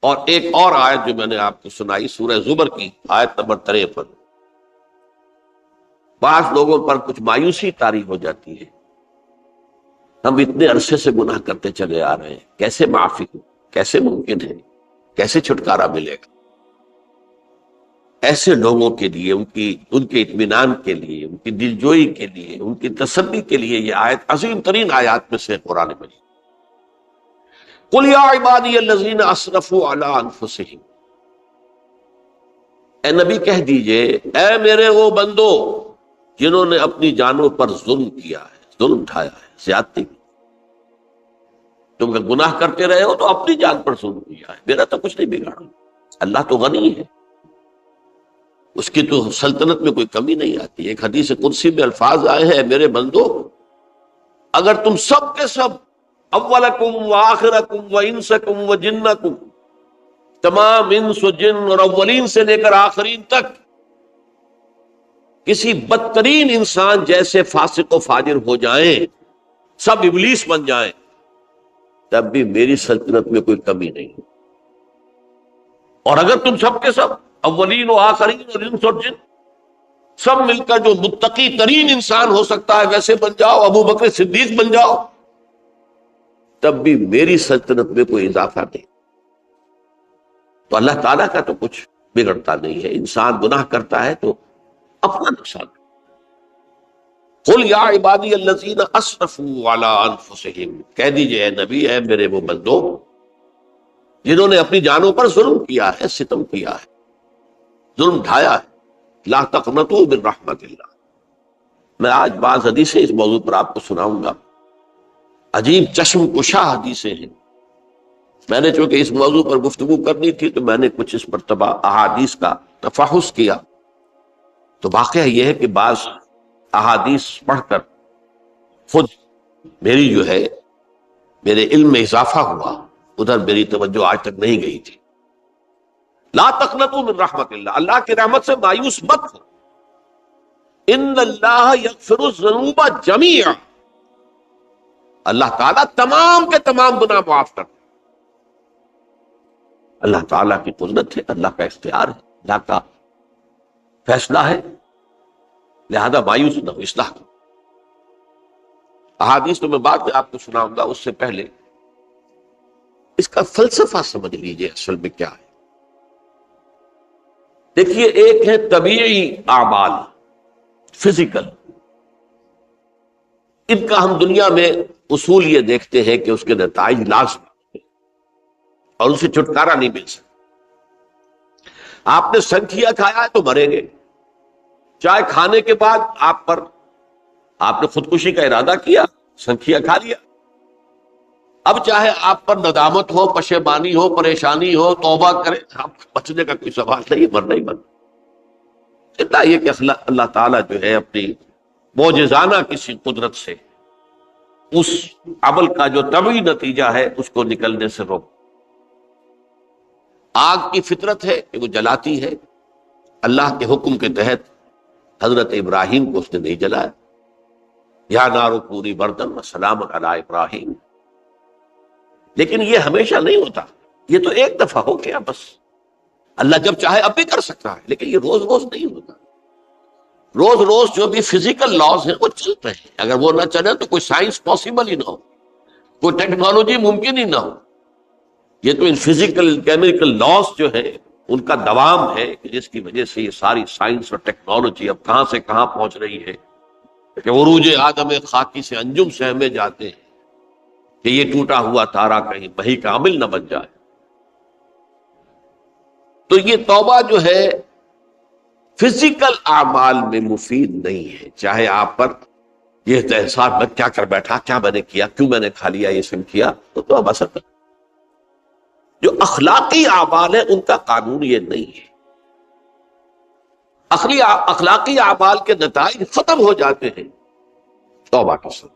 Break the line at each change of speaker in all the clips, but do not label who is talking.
اور ایک اور آیت جو میں نے آپ کو سنائی سورہ زمر کی آیت نمبر 53، بعض لوگوں پر کچھ مایوسی طاری ہو جاتی ہے، ہم اتنے عرصے سے گناہ کرتے چلے آ رہے ہیں، کیسے معافی ہو، کیسے ممکن ہے، کیسے چھٹکارا ملے گا؟ ایسے لوگوں کے لیے ان کے اطمینان کے لیے، ان کی دلجوئی کے لیے، ان کی تسلی کے لیے یہ آیت عظیم ترین آیات میں سے قرآن مجید۔ قل یا عبادی الذین اسرفوا علی انفسہم، اے نبی کہہ دیجئے اے میرے وہ بندو جنہوں نے اپنی جانوں پر ظلم کیا ہے، ظلم اٹھایا ہے، زیادتی کی۔ تم اگر گناہ کرتے رہے ہو تو اپنی جان پر ظلم کیا ہے، میرا تو کچھ نہیں بگاڑا۔ اللہ تو غنی ہے، اس کی تو سلطنت میں کوئی کمی نہیں آتی۔ ایک حدیث قدسی میں الفاظ آئے ہیں، میرے بندو اگر تم سب کے سب، اولکم وآخرکم وانسکم وجنکم، تمام انس و جن اور اولین سے لے کر آخرین تک، کسی بدترین انسان جیسے فاسق و فاجر ہو جائیں، سب ابلیس بن جائیں، تب بھی میری سلطنت میں کوئی کمی نہیں۔ اور اگر تم سب کے سب اولین و آخرین اور انس اور جن سب مل کر جو متقی ترین انسان ہو سکتا ہے ویسے بن جاؤ، ابو بکر صدیق بن جاؤ، تب بھی میری سلطنت میں کوئی اضافہ نہیں۔ تو اللہ تعالیٰ کا تو کچھ بگڑتا نہیں ہے، انسان گناہ کرتا ہے تو اپنا نقصان۔ قل یا عبادی الذین اسرفوا علی انفسہم، کہہ دیجئے اے نبی اے میرے وہ بندو جنہوں نے اپنی جانوں پر ظلم کیا ہے، ستم کیا ہے، ظلم ڈھایا ہے، لا تقنطوا من رحمت اللہ۔ میں آج بعض حدیثیں اس موضوع پر آپ کو سناؤں گا، عجیب چشم کشا حدیثیں ہیں۔ میں نے چونکہ اس موضوع پر گفتگو کرنی تھی تو میں نے کچھ اس مرتبہ احادیث کا تفحص کیا، تو واقعہ یہ ہے کہ بعض احادیث پڑھ کر خود میری جو ہے میرے علم میں اضافہ ہوا، ادھر میری توجہ آج تک نہیں گئی تھی۔ لا تقنطوا من رحمت اللہ، اللہ کی رحمت سے مایوس مت ہو۔ ان اللہ یغفر الذنوب جميعا، اللہ تعالیٰ تمام کے تمام گناہ معاف کرتا ہے۔ اللہ تعالیٰ کی قدرت ہے، اللہ کا اختیار ہے، اللہ کا فیصلہ ہے، لہذا مایوس نہ ہو، اصلاح کرو۔ احادیث تو میں بعد میں آپ کو سناؤں گا، اس سے پہلے اس کا فلسفہ سمجھ لیجئے اصل میں کیا ہے۔ دیکھیے، ایک ہے طبیعی اعمال، فزیکل، ان کا ہم دنیا میں اصول یہ دیکھتے ہیں کہ اس کے نتائج لازم اور ان سے چھٹکارا نہیں مل سکتا۔ آپ نے سنکھیا کھایا ہے تو مریں گے، چائے کھانے کے بعد آپ نے خودکشی کا ارادہ کیا، سنکھیا کھا لیا، اب چاہے آپ پر ندامت ہو، پشیمانی ہو، پریشانی ہو، توبہ کریں، آپ بچنے کا کوئی سوال نہیں، مرنا ہی مرنا۔ اتنا یہ کہ اللہ تعالیٰ جو ہے اپنی معجزانہ کسی قدرت سے اس عمل کا جو طبعی نتیجہ ہے اس کو نکلنے سے روک۔ آگ کی فطرت ہے کہ وہ جلاتی ہے، اللہ کے حکم کے تحت حضرت ابراہیم کو اس نے نہیں جلایا، یا نار کونی بردن وسلام علی ابراہیم۔ لیکن یہ ہمیشہ نہیں ہوتا، یہ تو ایک دفعہ ہو گیا بس۔ اللہ جب چاہے اب بھی کر سکتا ہے، لیکن یہ روز روز نہیں ہوتا۔ روز روز جو بھی فزیکل لاز ہیں وہ چلتے ہیں، اگر وہ نہ چلے تو کوئی سائنس پاسبل ہی نہ ہو، کوئی ٹیکنالوجی ممکن ہی نہ ہو۔ یہ تو ان فزیکل کیمیکل لاز جو ہے ان کا دوام ہے کہ جس کی وجہ سے یہ ساری سائنس اور ٹیکنالوجی اب کہاں سے کہاں پہنچ رہی ہے کہ عروج آدم خاکی سے انجم سہمے جاتے ہیں کہ یہ ٹوٹا ہوا تارا کہیں وہی کا عامل نہ بن جائے۔ تو یہ توبہ جو ہے فزیکل اعمال میں مفید نہیں ہے، چاہے آپ پر یہ احساس میں کیا کر بیٹھا، کیا میں نے کیا، کیوں میں نے کھا لیا، یہ سب کیا، تو توبہ اثر کر۔ جو اخلاقی اعمال ہیں ان کا قانون یہ نہیں ہے۔ اخلاقی اعمال کے نتائج ختم ہو جاتے ہیں توبہ کے ساتھ۔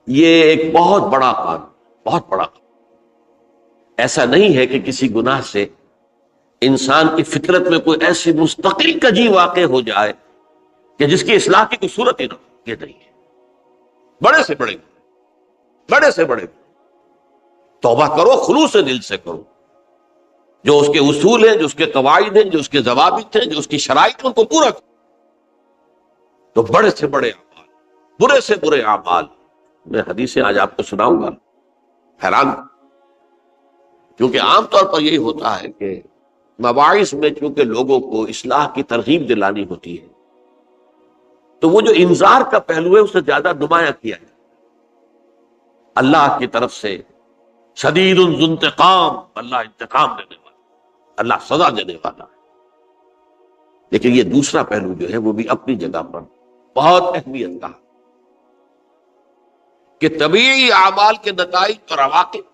یہ ایک بہت بڑا قانون، بہت بڑا قانون۔ ایسا نہیں ہے کہ کسی گناہ سے انسان کی فطرت میں کوئی ایسی مستقل کجی واقع ہو جائے کہ جس کی اصلاح کی کوئی صورت ہی نہ ہو، یہ نہیں ہے۔ بڑے سے بڑے توبہ کرو، خلوص دل سے کرو، جو اس کے اصول ہیں، جو اس کے قواعد ہیں، جو اس کے ضوابط ہیں، جو اس کی شرائط ہیں، ان کو پورا کرو۔ تو بڑے سے بڑے اعمال، برے سے برے اعمال، میں حدیثیں آج آپ کو سناؤں گا، حیران، کیونکہ عام طور پر یہی ہوتا ہے کہ مواعظ میں چونکہ لوگوں کو اصلاح کی ترغیب دلانی ہوتی ہے، تو وہ جو انذار کا پہلو ہے اسے زیادہ نمایاں کیا ہے۔ اللہ کی طرف سے شدید ذو انتقام، اللہ انتقام دینے والا، اللہ سزا دینے والا ہے۔ لیکن یہ دوسرا پہلو جو ہے وہ بھی اپنی جگہ پر بہت اہمیت کا ہے کہ طبیعی اعمال کے نتائج اور عواقب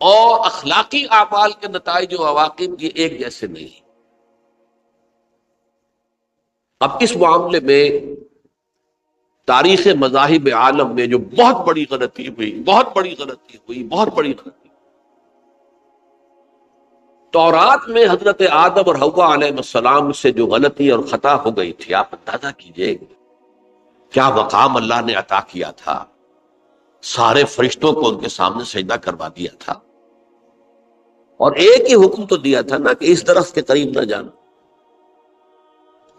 اور اخلاقی اعمال کے نتائج و عواقب یہ ایک جیسے نہیں۔ اب اس معاملے میں تاریخ مذاہب عالم میں جو بہت بڑی غلطی ہوئی، تورات میں حضرت آدم اور حوا علیہ السلام سے جو غلطی اور خطا ہو گئی تھی، آپ اندازہ کیجئے کیا مقام اللہ نے عطا کیا تھا، سارے فرشتوں کو ان کے سامنے سجدہ کروا دیا تھا، اور ایک ہی حکم تو دیا تھا نا کہ اس درخت کے قریب نہ جانا،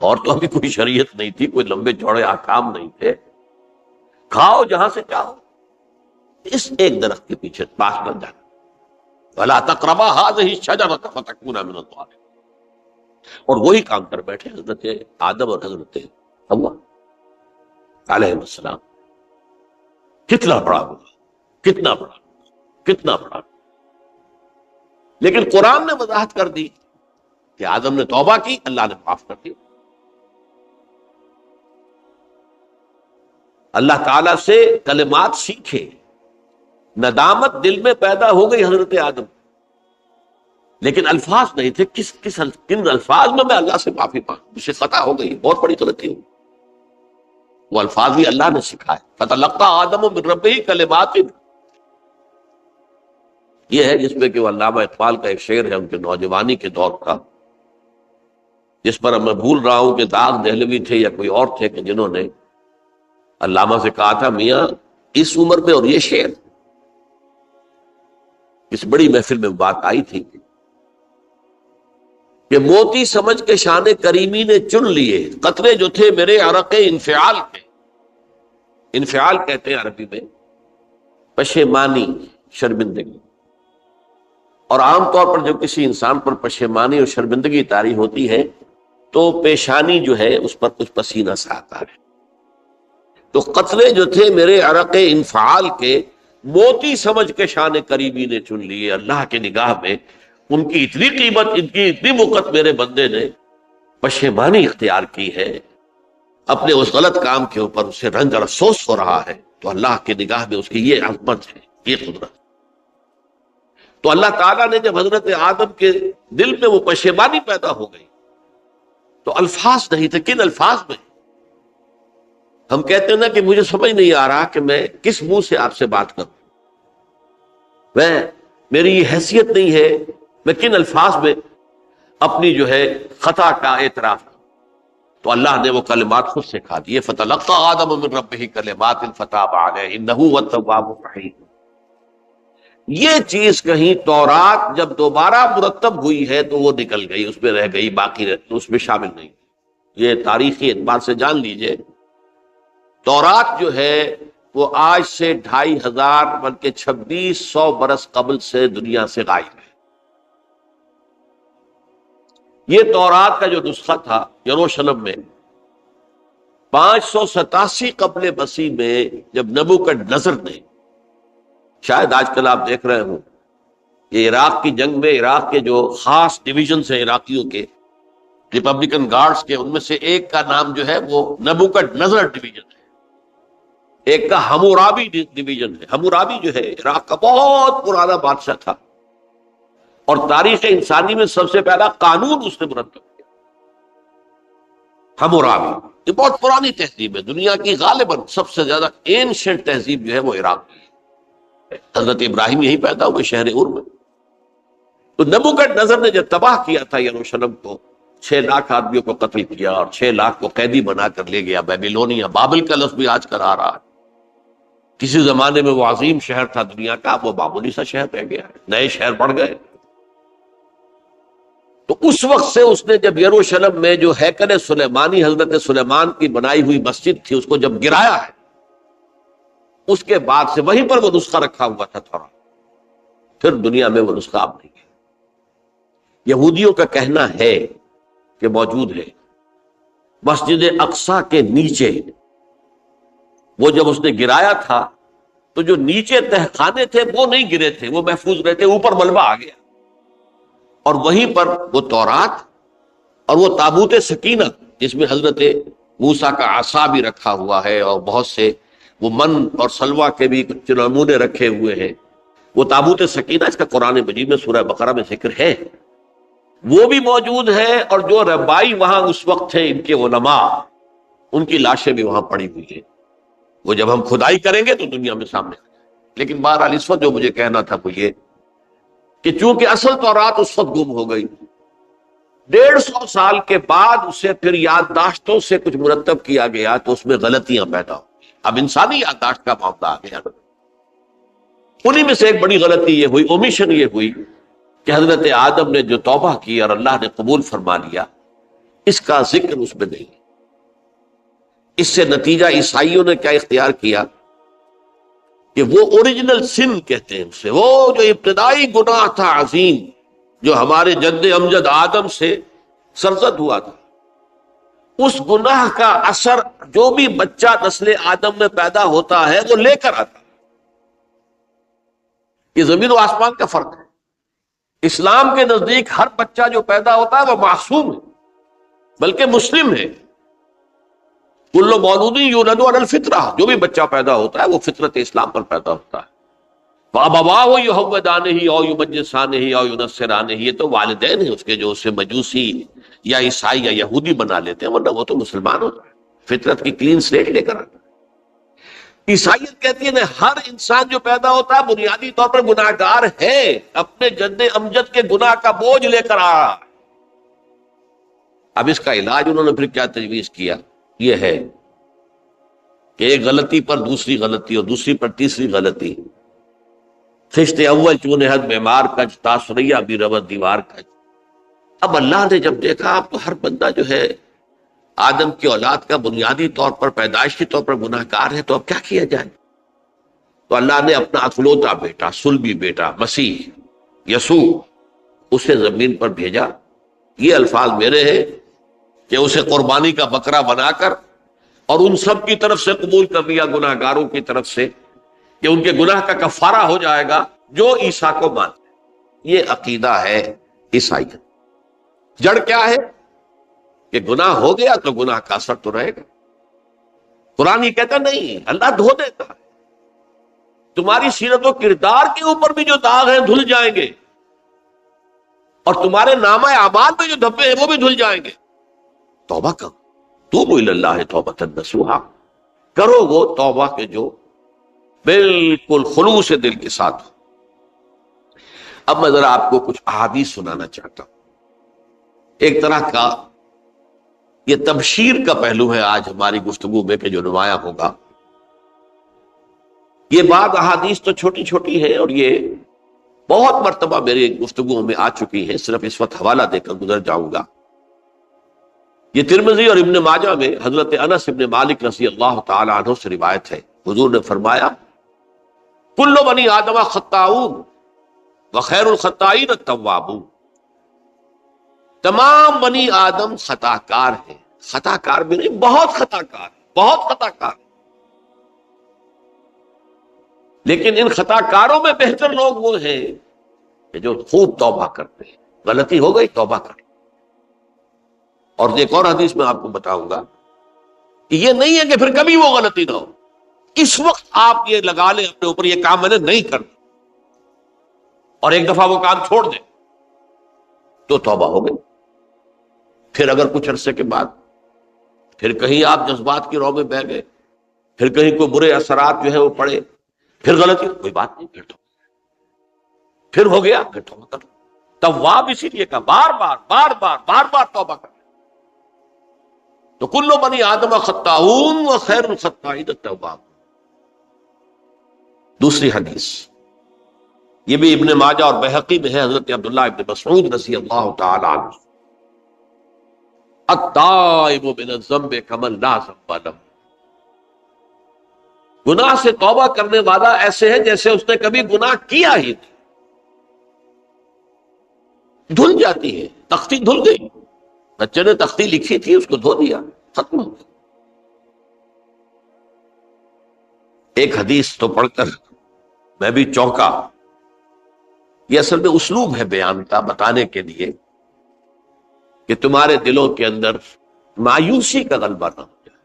اور تو ابھی کوئی شریعت نہیں تھی، کوئی لمبے چوڑے احکام نہیں تھے، کھاؤ جہاں سے چاہو، اس ایک درخت کے پیچھے پاس نہ جانا، وَلَا تَقْرَبَا هَٰذِهِ الشَّجَرَةَ فَتَكُونَا مِنَ الظَّالِمِينَ۔ اور وہی کام کر بیٹھے حضرت آدم اور حضرت حوا علیہ السلام۔ کتنا بڑا ہوا، کتنا بڑا، لیکن قرآن نے وضاحت کر دی کہ آدم نے توبہ کی، اللہ نے معاف کر دی۔ اللہ تعالیٰ سے کلمات سیکھے، ندامت دل میں پیدا ہو گئی حضرت آدم، لیکن الفاظ نہیں تھے، کن الفاظ میں اللہ سے معافی مانگوں، مجھ سے خطا ہو گئی، بہت بڑی غلطی ہوئی، وہ الفاظ بھی اللہ نے سکھائے، فَتَلَقَّىٰ آدَمُ مِن رَبِّهِ كَلِمَاتٍ۔ یہ ہے جس میں کہ وہ علامہ اقبال کا ایک شعر ہے ان کے نوجوانی کے دور کا، جس پر میں بھول رہا ہوں کہ داغ دہلوی تھے یا کوئی اور تھے کہ جنہوں نے علامہ سے کہا تھا، میاں اس عمر میں اور یہ شعر، اس بڑی محفل میں بات آئی تھی کہ موتی سمجھ کے شان کریمی نے چن لیے قطرے جو تھے میرے عرق انفعال کے۔ انفعال کہتے ہیں عربی میں پشیمانی، شرمندگی، اور عام طور پر جب کسی انسان پر پشیمانی اور شرمندگی طاری ہوتی ہے تو پیشانی جو ہے اس پر کچھ پسینہ سا آتا ہے۔ تو قطرے جو تھے میرے عرق انفعال کے، موتی سمجھ کے شان کریمی نے چن لیے، اللہ کے نگاہ میں ان کی اتنی قیمت، ان کی اتنی وقت میرے بندے نے پشیمانی اختیار کی ہے، اپنے اس غلط کام کے اوپر اسے رنج اور افسوس ہو رہا ہے، تو اللہ کے نگاہ میں اس کی یہ عظمت ہے، یہ قدرت۔ تو اللہ تعالیٰ نے جب حضرت آدم کے دل میں وہ پشیمانی پیدا ہو گئی تو الفاظ نہیں تھے، کن الفاظ میں؟ ہم کہتے ہیں نا کہ مجھے سمجھ نہیں آ رہا کہ میں کس منہ سے آپ سے بات کروں، میری یہ حیثیت نہیں ہے، میں کن الفاظ میں اپنی جو ہے خطا کا اعتراف کروں۔ تو اللہ نے وہ کلمات خود سکھا دیے، فَتَلَقَّىٰ آدَمُ مِن رَبِّهِ كَلِمَاتٍ فَتَابَ عَلَيْهِ إِنَّهُ هُوَ التَّوَّابُ الرَّحِيمُ۔ یہ چیز کہیں تورات جب دوبارہ مرتب ہوئی ہے تو وہ نکل گئی، اس میں رہ گئی، باقی اس میں شامل نہیں۔ یہ تاریخی اعتبار سے جان لیجئے، تورات جو ہے وہ آج سے 2500 بلکہ 2600 برس قبل سے دنیا سے غائب ہے۔ یہ تورات کا جو نسخہ تھا یروشلم میں 587 قبل مسیح میں، جب نبوکدنضر نے، شاید آج کل آپ دیکھ رہے ہوں کہ عراق کی جنگ میں عراق کے جو خاص ڈویژنز ہیں عراقیوں کے، ریپبلکن گارڈز کے، ان میں سے ایک کا نام جو ہے وہ نبوکدنضر ڈویژن ہے، ایک کا حمورابی ڈویژن ہے۔ حمورابی جو ہے عراق کا بہت پرانا بادشاہ تھا، اور تاریخ انسانی میں سب سے پہلا قانون اس نے مرتب کیا، حمورابی۔ یہ بہت پرانی تہذیب ہے، دنیا کی غالباً سب سے زیادہ اینشنٹ تہذیب جو ہے وہ عراق کی ہے۔ حضرت ابراہیم یہی پیدا ہوئے شہر ار میں۔ تو نبوکدنضر نے جب تباہ کیا تھا یروشلم کو، 6 لاکھ آدمیوں کو قتل کیا اور 6 لاکھ کو قیدی بنا کر لے گیا بیبیلونیا، بابل کا لفظ بھی آج کل آ رہا ہے۔ کسی زمانے میں وہ عظیم شہر تھا دنیا کا، وہ معمولی سا شہر رہ گیا ہے، نئے شہر بڑھ گئے۔ تو اس وقت سے اس نے جب یروشلم میں جو ہیکل سلیمانی حضرت سلیمان کی بنائی ہوئی مسجد تھی اس کو جب گرایا ہے، اس کے بعد سے وہیں پر وہ نسخہ رکھا ہوا تھا تھوڑا، پھر دنیا میں وہ نسخہ اب نہیں ہے۔ یہودیوں کا کہنا ہے کہ موجود ہے مسجد اقصی کے نیچے، وہ جب اس نے گرایا تھا تو جو نیچے تہخانے تھے وہ نہیں گرے تھے، وہ محفوظ رہتے، اوپر ملبہ آ گیا، اور وہیں پر وہ تورات اور وہ تابوت سکینہ جس میں حضرت موسیٰ کا عصا بھی رکھا ہوا ہے اور بہت سے وہ من اور سلوہ کے بھی کچھ نمونے رکھے ہوئے ہیں، وہ تابوت سکینہ اس کا قرآن مجید میں سورہ بقرہ میں ذکر ہے، وہ بھی موجود ہے، اور جو ربائی وہاں اس وقت تھے ان کے علماء، ان کی لاشیں بھی وہاں پڑی ہوئی ہیں، وہ جب ہم کھدائی کریں گے تو دنیا میں سامنے آ جائے۔ لیکن بہرحال اس وقت جو مجھے کہنا تھا وہ یہ کہ چونکہ اصل تورات اس وقت گم ہو گئی، 150 سال کے بعد اسے پھر یادداشتوں سے کچھ مرتب کیا گیا تو اس میں غلطیاں پیدا ہو، اب انسانی یادداشت کا معاملہ آ گیا۔ انہی میں سے ایک بڑی غلطی یہ ہوئی، اومیشن یہ ہوئی کہ حضرت آدم نے جو توبہ کی اور اللہ نے قبول فرما لیا، اس کا ذکر اس میں نہیں۔ اس سے نتیجہ عیسائیوں نے کیا اختیار کیا کہ وہ اوریجنل سن کہتے ہیں اسے، وہ جو ابتدائی گناہ تھا عظیم جو ہمارے جد امجد آدم سے سرزد ہوا تھا، اس گناہ کا اثر جو بھی بچہ نسل آدم میں پیدا ہوتا ہے وہ لے کر آتا ہے۔ یہ زمین و آسمان کا فرق ہے۔ اسلام کے نزدیک ہر بچہ جو پیدا ہوتا ہے وہ معصوم ہے، بلکہ مسلم ہے۔ کل مولود یولد علی الفطرہ، جو بھی بچہ پیدا ہوتا ہے وہ فطرت اسلام پر پیدا ہوتا ہے۔ فَأَبَوَاهُ يُهَوِّدَانِهِ أَوْ يُمَجِّسَانِهِ أَوْ يُنَصِّرَانِهِ، یہ تو والدین ہیں اس کے جو اسے مجوسی یا عیسائی یا یہودی بنا لیتے ہیں، ورنہ وہ تو مسلمان ہوتا ہے، فطرت کی کلین سلیٹ لے کر آتا ہے۔ عیسائیت کہتی ہے ہر انسان جو پیدا ہوتا ہے بنیادی طور پر گناہگار ہے، اپنے جد امجد کے گناہ کا بوجھ لے کر آ رہا ہے۔ اب اس کا علاج انہوں نے پھر کیا تجویز کیا، یہ ہے کہ ایک غلطی پر دوسری غلطی اور دوسری پر تیسری غلطی، خشت اول چون حد معمار کج، تاثریہ بھی ربط دیوار کج۔ اب اللہ نے جب دیکھا اب تو ہر بندہ جو ہے آدم کی اولاد کا بنیادی طور پر پیدائشی طور پر گناہ گار ہے، تو اب کیا کیا جائے؟ تو اللہ نے اپنا اکلوتا بیٹا، صلبی بیٹا مسیح یسوع اسے زمین پر بھیجا۔ یہ الفاظ میرے ہیں کہ اسے قربانی کا بکرا بنا کر اور ان سب کی طرف سے قبول کر لیا، گناہ گاروں کی طرف سے، کہ ان کے گناہ کا کفارہ ہو جائے گا جو عیسیٰ کو مانتے ہیں۔ یہ عقیدہ ہے عیسائیت۔ جڑ کیا ہے کہ گناہ ہو گیا تو گناہ کا اثر تو رہے گا۔ قرآن یہ کہتا نہیں، اللہ دھو دیتا ہے، تمہاری سیرت و کردار کے اوپر بھی جو داغ ہیں دھل جائیں گے، اور تمہارے نامہ اعمال میں جو دھبے ہیں وہ بھی دھل جائیں گے۔ توبہ کرو، توبوا الی اللہ توبۃ نصوحا، کرو وہ توبہ کے جو بالکل خلوص دل کے ساتھ ہو۔ اب میں ذرا آپ کو کچھ احادیث سنانا چاہتا ہوں۔ ایک طرح کا یہ تبشیر کا پہلو ہے آج ہماری گفتگو میں کہ جو نمایاں ہوگا۔ یہ بعض احادیث تو چھوٹی چھوٹی ہے اور یہ بہت مرتبہ میری گفتگو میں آ چکی ہے، صرف اس وقت حوالہ دے کر گزر جاؤں گا۔ یہ ترمذی اور ابن ماجہ میں حضرت انس ابن مالک رضی اللہ تعالی عنہ سے روایت ہے، حضور نے فرمایا کل بنی آدم خطاؤون وخیر الخطائین التوابون، تمام بنی آدم خطا کار ہیں، خطا کار بھی نہیں، بہت خطا کار، بہت خطا کار، لیکن ان خطا کاروں میں بہتر لوگ وہ ہیں کہ جو خوب توبہ کرتے ہیں۔ غلطی ہو گئی توبہ کر۔ اور ایک اور حدیث میں آپ کو بتاؤں گا کہ یہ نہیں ہے کہ پھر کبھی وہ غلطی نہ ہو، اس وقت آپ یہ لگا لیں اپنے اوپر یہ کام میں نے نہیں کرنا، اور ایک دفعہ وہ کام چھوڑ دیں تو توبہ ہو گئی۔ پھر اگر کچھ عرصے کے بعد پھر کہیں آپ جذبات کی رو میں بہہ گئے، پھر کہیں کوئی برے اثرات جو ہے وہ پڑے، پھر غلطی، کوئی بات نہیں، پھر ہو گیا، پھر توبہ کرو۔ تواب اسی لیے کہا بار بار بار بار بار بار توبہ کرو۔ تو کل بنی آدم خطاؤون وخیر الخطائین التواب۔ دوسری حدیث یہ بھی ابن ماجہ اور بہقی میں ہے، حضرت عبداللہ ابن مسعود رضی اللہ تعالی عنہ، التائب من الذنب کمن لا ذنب لہ، گناہ سے توبہ کرنے والا ایسے ہے جیسے اس نے کبھی گناہ کیا ہی نہیں۔ دھل جاتی ہے، تختی دھل گئی، بچے نے تختی لکھی تھی اس کو دھو دیا، ختم ہو گئی۔ ایک حدیث تو پڑھ کر میں بھی چونکا، یہ اصل میں اسلوب ہے بیان کا، بتانے کے لیے کہ تمہارے دلوں کے اندر مایوسی کا غلبہ نہ ہو جائے۔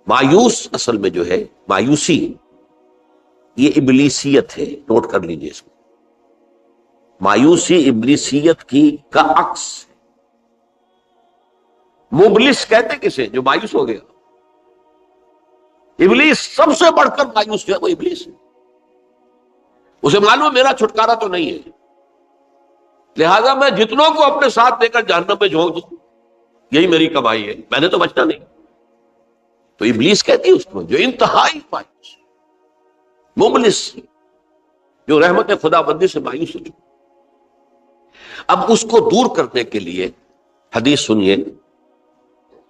مایوس اصل میں جو ہے مایوسی، یہ ابلیسیت ہے، نوٹ کر لیجئے اس کو۔ مایوسی ابلیسیت کی کا عکس ہے۔ مبلس کہتے کسے؟ جو مایوس ہو گیا۔ ابلیس سب سے بڑھ کر مایوس جو ہے وہ ابلیس ہے، اسے معلوم میرا چھٹکارا تو نہیں ہے، لہذا میں جتنوں کو اپنے ساتھ لے کر جہنم میں جھونک دوں یہی میری کمائی ہے، میں نے تو بچنا نہیں۔ تو ابلیس کہتی ہے اس کو جو انتہائی مایوس، مبلس، جو رحمت خدا بندی سے مایوس ہو چکا۔ اب اس کو دور کرنے کے لیے حدیث سنیے،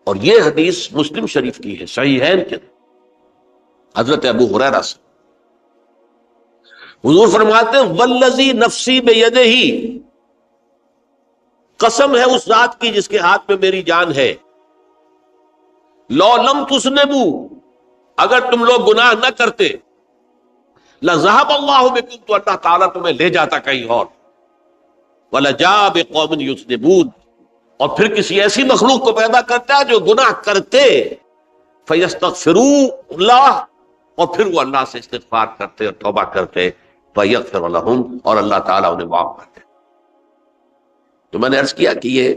اور یہ حدیث مسلم شریف کی ہے، صحیحین کے حضرت ابو ہریرہ سے حضور فرماتے ہیں والذی نفسی بیدہ، قسم ہے اس ذات کی جس کے ہاتھ میں میری جان ہے، لو لم تذنبوا، اگر تم لوگ گناہ نہ کرتے، لذهب اللہ بکم، تو اللہ تعالیٰ تمہیں لے جاتا کہیں اور، ولجاء بقوم یذنبون، اور پھر کسی ایسی مخلوق کو پیدا کرتا ہے جو گناہ کرتے، فیستغفروا اللہ، اور پھر وہ اللہ سے استغفار کرتے اور توبہ کرتے، فیغفر لہم، اور اللہ تعالیٰ انہیں معاف کرتے۔ تو میں نے عرض کیا کہ یہ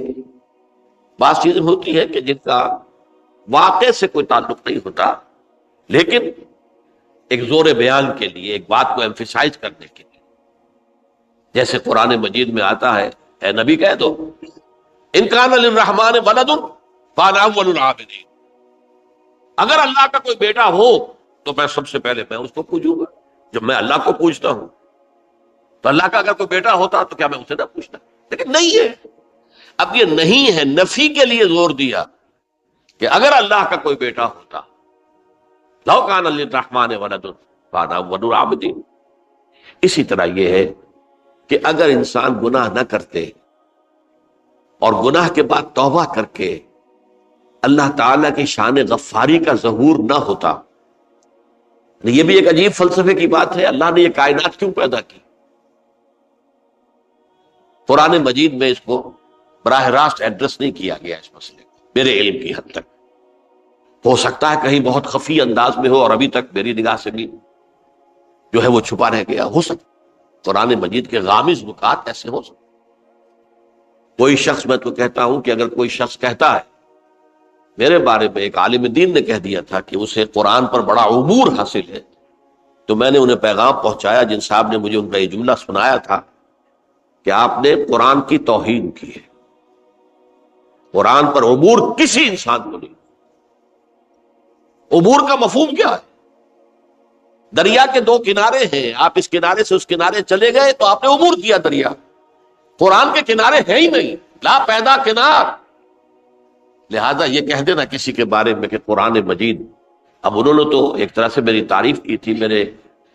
بعض چیزیں ہوتی ہیں کہ جن کا واقع سے کوئی تعلق نہیں ہوتا، لیکن ایک زور بیان کے لیے، ایک بات کو ایمفیسائز کرنے کے لیے، جیسے قرآن مجید میں آتا ہے، اے نبی کہہ دو ان کان للرحمن ولد فانا اول العابدین، اگر اللہ کا کوئی بیٹا ہو تو میں سب سے پہلے میں اس کو پوجوں گا۔ جب میں اللہ کو پوجتا ہوں تو اللہ کا اگر کوئی بیٹا ہوتا تو کیا میں اسے نہ پوچھتا؟ لیکن نہیں ہے۔ اب یہ نہیں ہے، نفی کے لیے زور دیا کہ اگر اللہ کا کوئی بیٹا ہوتا، لو کان للرحمن ولد فانا اول العابدین۔ اسی طرح یہ ہے کہ اگر انسان گناہ نہ کرتے اور گناہ کے بعد توبہ کر کے اللہ تعالیٰ کی شان غفاری کا ظہور نہ ہوتا، یہ بھی ایک عجیب فلسفے کی بات ہے، اللہ نے یہ کائنات کیوں پیدا کی؟ قرآن مجید میں اس کو براہ راست ایڈریس نہیں کیا گیا اس مسئلے کو، میرے علم کی حد تک۔ ہو سکتا ہے کہیں بہت خفی انداز میں ہو اور ابھی تک میری نگاہ سے بھی جو ہے وہ چھپا رہ گیا، ہو سکتا قرآن مجید کے غامض نکات ایسے ہو سکتے۔ کوئی شخص، میں تو کہتا ہوں کہ اگر کوئی شخص کہتا ہے، میرے بارے میں ایک عالم دین نے کہہ دیا تھا کہ اسے قرآن پر بڑا عبور حاصل ہے، تو میں نے انہیں پیغام پہنچایا، جن صاحب نے مجھے ان کا یہ جملہ سنایا تھا کہ آپ نے قرآن کی توہین کی ہے، قرآن پر عبور کسی انسان کو نہیں۔ عبور کا مفہوم کیا ہے؟ دریا کے دو کنارے ہیں، آپ اس کنارے سے اس کنارے چلے گئے تو آپ نے عبور کیا دریا۔ قرآن کے کنارے ہیں ہی نہیں، لا پیدا کنار۔ لہذا یہ کہہ دینا کسی کے بارے میں کہ قرآن مجید، اب انہوں نے تو ایک طرح سے میری تعریف کی تھی، میرے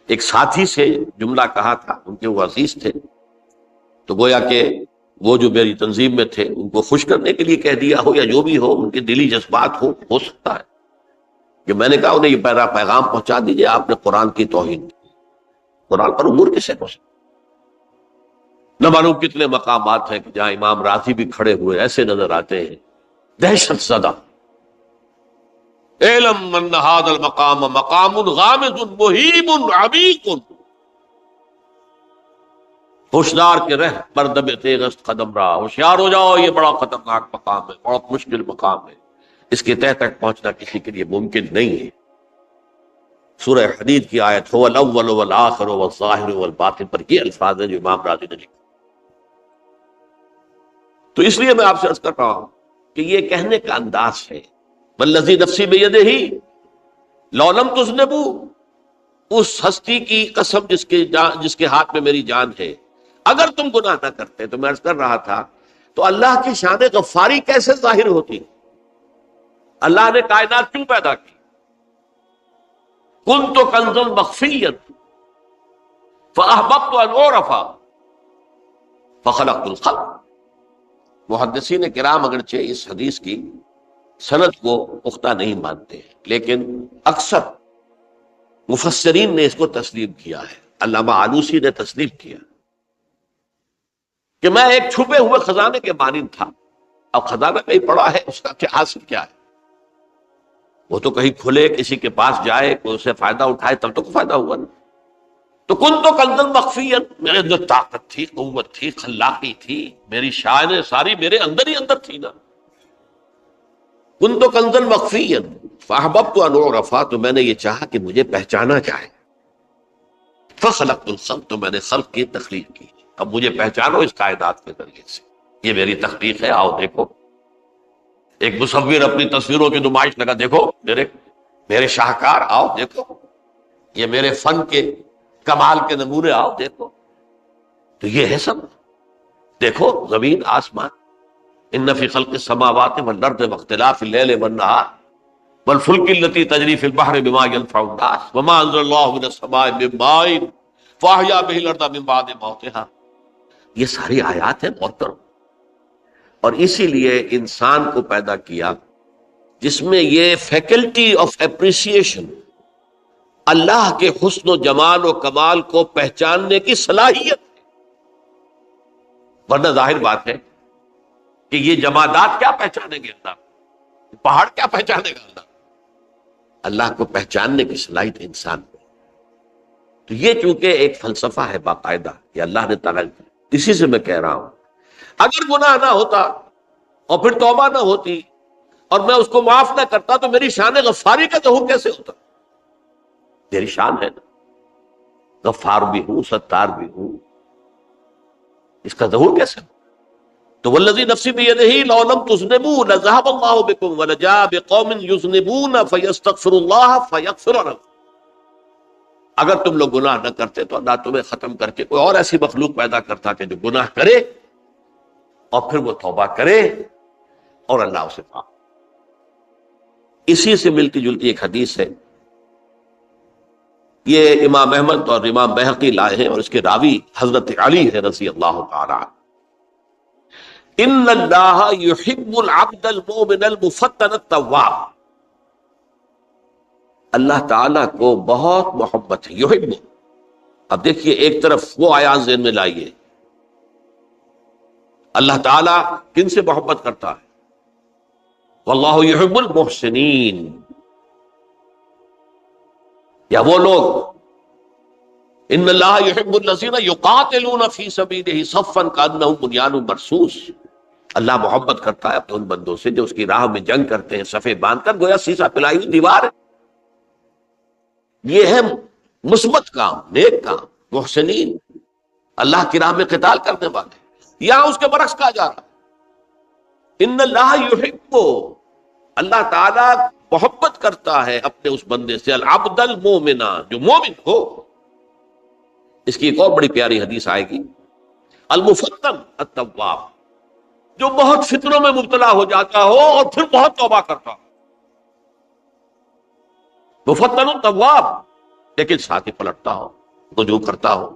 ایک ساتھی سے جملہ کہا تھا، ان کے وہ عزیز تھے، تو گویا کہ وہ جو میری تنظیم میں تھے ان کو خوش کرنے کے لیے کہہ دیا ہو، یا جو بھی ہو، ان کے دلی جذبات ہو سکتا ہے کہ میں نے کہا انہیں یہ پیغام پہنچا دیجئے، آپ نے قرآن کی توہین کی۔ قرآن پر عبور کسے کو سکتا؟ نہ معلوم کتنے مقامات ہیں کہ جہاں امام راضی بھی کھڑے ہوئے ایسے نظر آتے ہیں، دہشت زدہ، اعلم من ھذا المقام مقام غامض مہیب عمیق، ہوشیار کے رہ مردب تیغست قدم رہا، ہوشیار ہو جاؤ، یہ بڑا خطرناک مقام ہے، بہت مشکل مقام ہے، اس کے تہ تک پہنچنا کسی کے لیے ممکن نہیں ہے۔ سورہ حدید کی آیت هو الاول والآخر والظاہر والباطن پر یہ الفاظ ہیں جو امام راضی نے لکھے۔ تو اس لیے میں آپ سے عرض کر رہا ہوں کہ یہ کہنے کا انداز ہے، والذی نفسی بیدہ لو لم تذنبوا، اس ہستی کی قسم جس کے ہاتھ میں میری جان ہے، اگر تم گناہ نہ کرتے، تو میں عرض کر رہا تھا تو اللہ کی شان غفاری کیسے ظاہر ہوتی؟ اللہ نے کائنات کیوں پیدا کی؟ کنت کنزا مخفیا فاحببت ان اعرف فخلقت الخلق۔ محدثین کرام اگرچہ اس حدیث کی سند کو پختہ نہیں مانتے ہیں، لیکن اکثر مفسرین نے اس کو تسلیم کیا ہے۔ علامہ آلوسی نے تسلیم کیا کہ میں ایک چھپے ہوئے خزانے کے مانند تھا۔ اب خزانہ کہیں پڑا ہے، اس کا کیا حاصل کیا ہے؟ وہ تو کہیں کھلے، کسی کے پاس جائے، کوئی اسے فائدہ اٹھائے، تب تو کوئی فائدہ ہوا نا۔ تو کن تو کنزا مخفیا، میرے اندر طاقت تھی، قوت تھی، خلاقی تھی، میری شان ساری میرے اندر ہی اندر تھی نا۔ کن تو کنزا مخفیا فاحببت ان اعرف، تو میں نے یہ چاہا کہ مجھے پہچانا جائے۔ فخلقت الخلق، تو میں نے خلق کی تخلیق کی۔ اب مجھے پہچانو اس کائنات کے ذریعے سے، یہ میری تخلیق ہے، آؤ دیکھو۔ ایک مصور اپنی تصویروں کی نمائش لگا، دیکھو میرے شاہکار، آؤ دیکھو، یہ میرے فن کے کمال کے نمونے، آؤ دیکھو۔ تو یہ ہے سب، دیکھو زمین آسمان، ان فی خلق السماوات والارض واختلاف اللیل والنہار والفلک التی تجری فی البحر بما ینفع الناس وما انزل اللہ من السماء من ماء فاحیا بہ الارض من بعد موتہا۔ یہ ساری آیات ہیں محترم، اور اسی لیے انسان کو پیدا کیا جس میں یہ فیکلٹی آف اپریسیشن، اللہ کے حسن و جمال و کمال کو پہچاننے کی صلاحیت ہے۔ ورنہ ظاہر بات ہے کہ یہ جمادات کیا پہچانیں گے اللہ، پہاڑ کیا پہچانے گا اللہ؟ اللہ کو پہچاننے کی صلاحیت انسان کو۔ تو یہ چونکہ ایک فلسفہ ہے باقاعدہ کہ اللہ نے تعالیٰ، اسی سے میں کہہ رہا ہوں اگر گناہ نہ ہوتا اور پھر توبہ نہ ہوتی اور میں اس کو معاف نہ کرتا تو میری شان غفاری کا ظہور کیسے ہوتا؟ میری شان ہے نا، غفار بھی ہوں، ستار بھی ہوں، اس کا ظہور کیسے ہو؟ تو والذی نفسی بیدہ لو لم تذنبوا لذهب اللہ بکم ولجاء بقوم یذنبون فیستغفر اللہ فیغفر لهم۔ اگر تم لوگ گناہ نہ کرتے تو اللہ تمہیں ختم کر کے کوئی اور ایسی مخلوق پیدا کرتا کہ جو گناہ کرے اور پھر وہ توبہ کرے اور اللہ اسے معاف۔ اسی سے ملتی جلتی ایک حدیث ہے، یہ امام احمد اور امام بہقی لائے ہیں، اور اس کے راوی حضرت علی ہے رضی اللہ تعالی عنہ۔ ان اللہ یحب العبد المؤمن المفتن التواب، اللہ تعالیٰ کو بہت محبت ہے، یحب۔ اب دیکھیے ایک طرف وہ آیات ذہن میں لائیے، اللہ تعالیٰ کن سے محبت کرتا ہے؟ واللہ یحب المحسنین، یا وہ لوگ ان اللہ یحب الذین یقاتلون فی سبیلہ صفا کانہم بنیان مرصوص، اللہ محبت کرتا ہے اپنے ان بندوں سے جو اس کی راہ میں جنگ کرتے ہیں صفے باندھ کر، گویا سیسا پلائی ہوئی دیوار ہے۔ یہ ہے مثبت کام، نیک کام، محسنین، اللہ کی راہ میں قتال کرنے والے۔ یہاں اس کے برعکس کہا جا رہا ہے ان اللہ یحب، اللہ تعالیٰ محبت کرتا ہے اپنے اس بندے سے، العبد المومن، جو مومن ہو۔ اس کی ایک اور بڑی پیاری حدیث آئے گی، المفتن التواب، جو بہت فتنوں میں مبتلا ہو جاتا ہو اور پھر بہت توبہ کرتا ہو، مفتن التواب، لیکن ساتھ ہی پلٹتا ہو، رجوع کرتا ہو،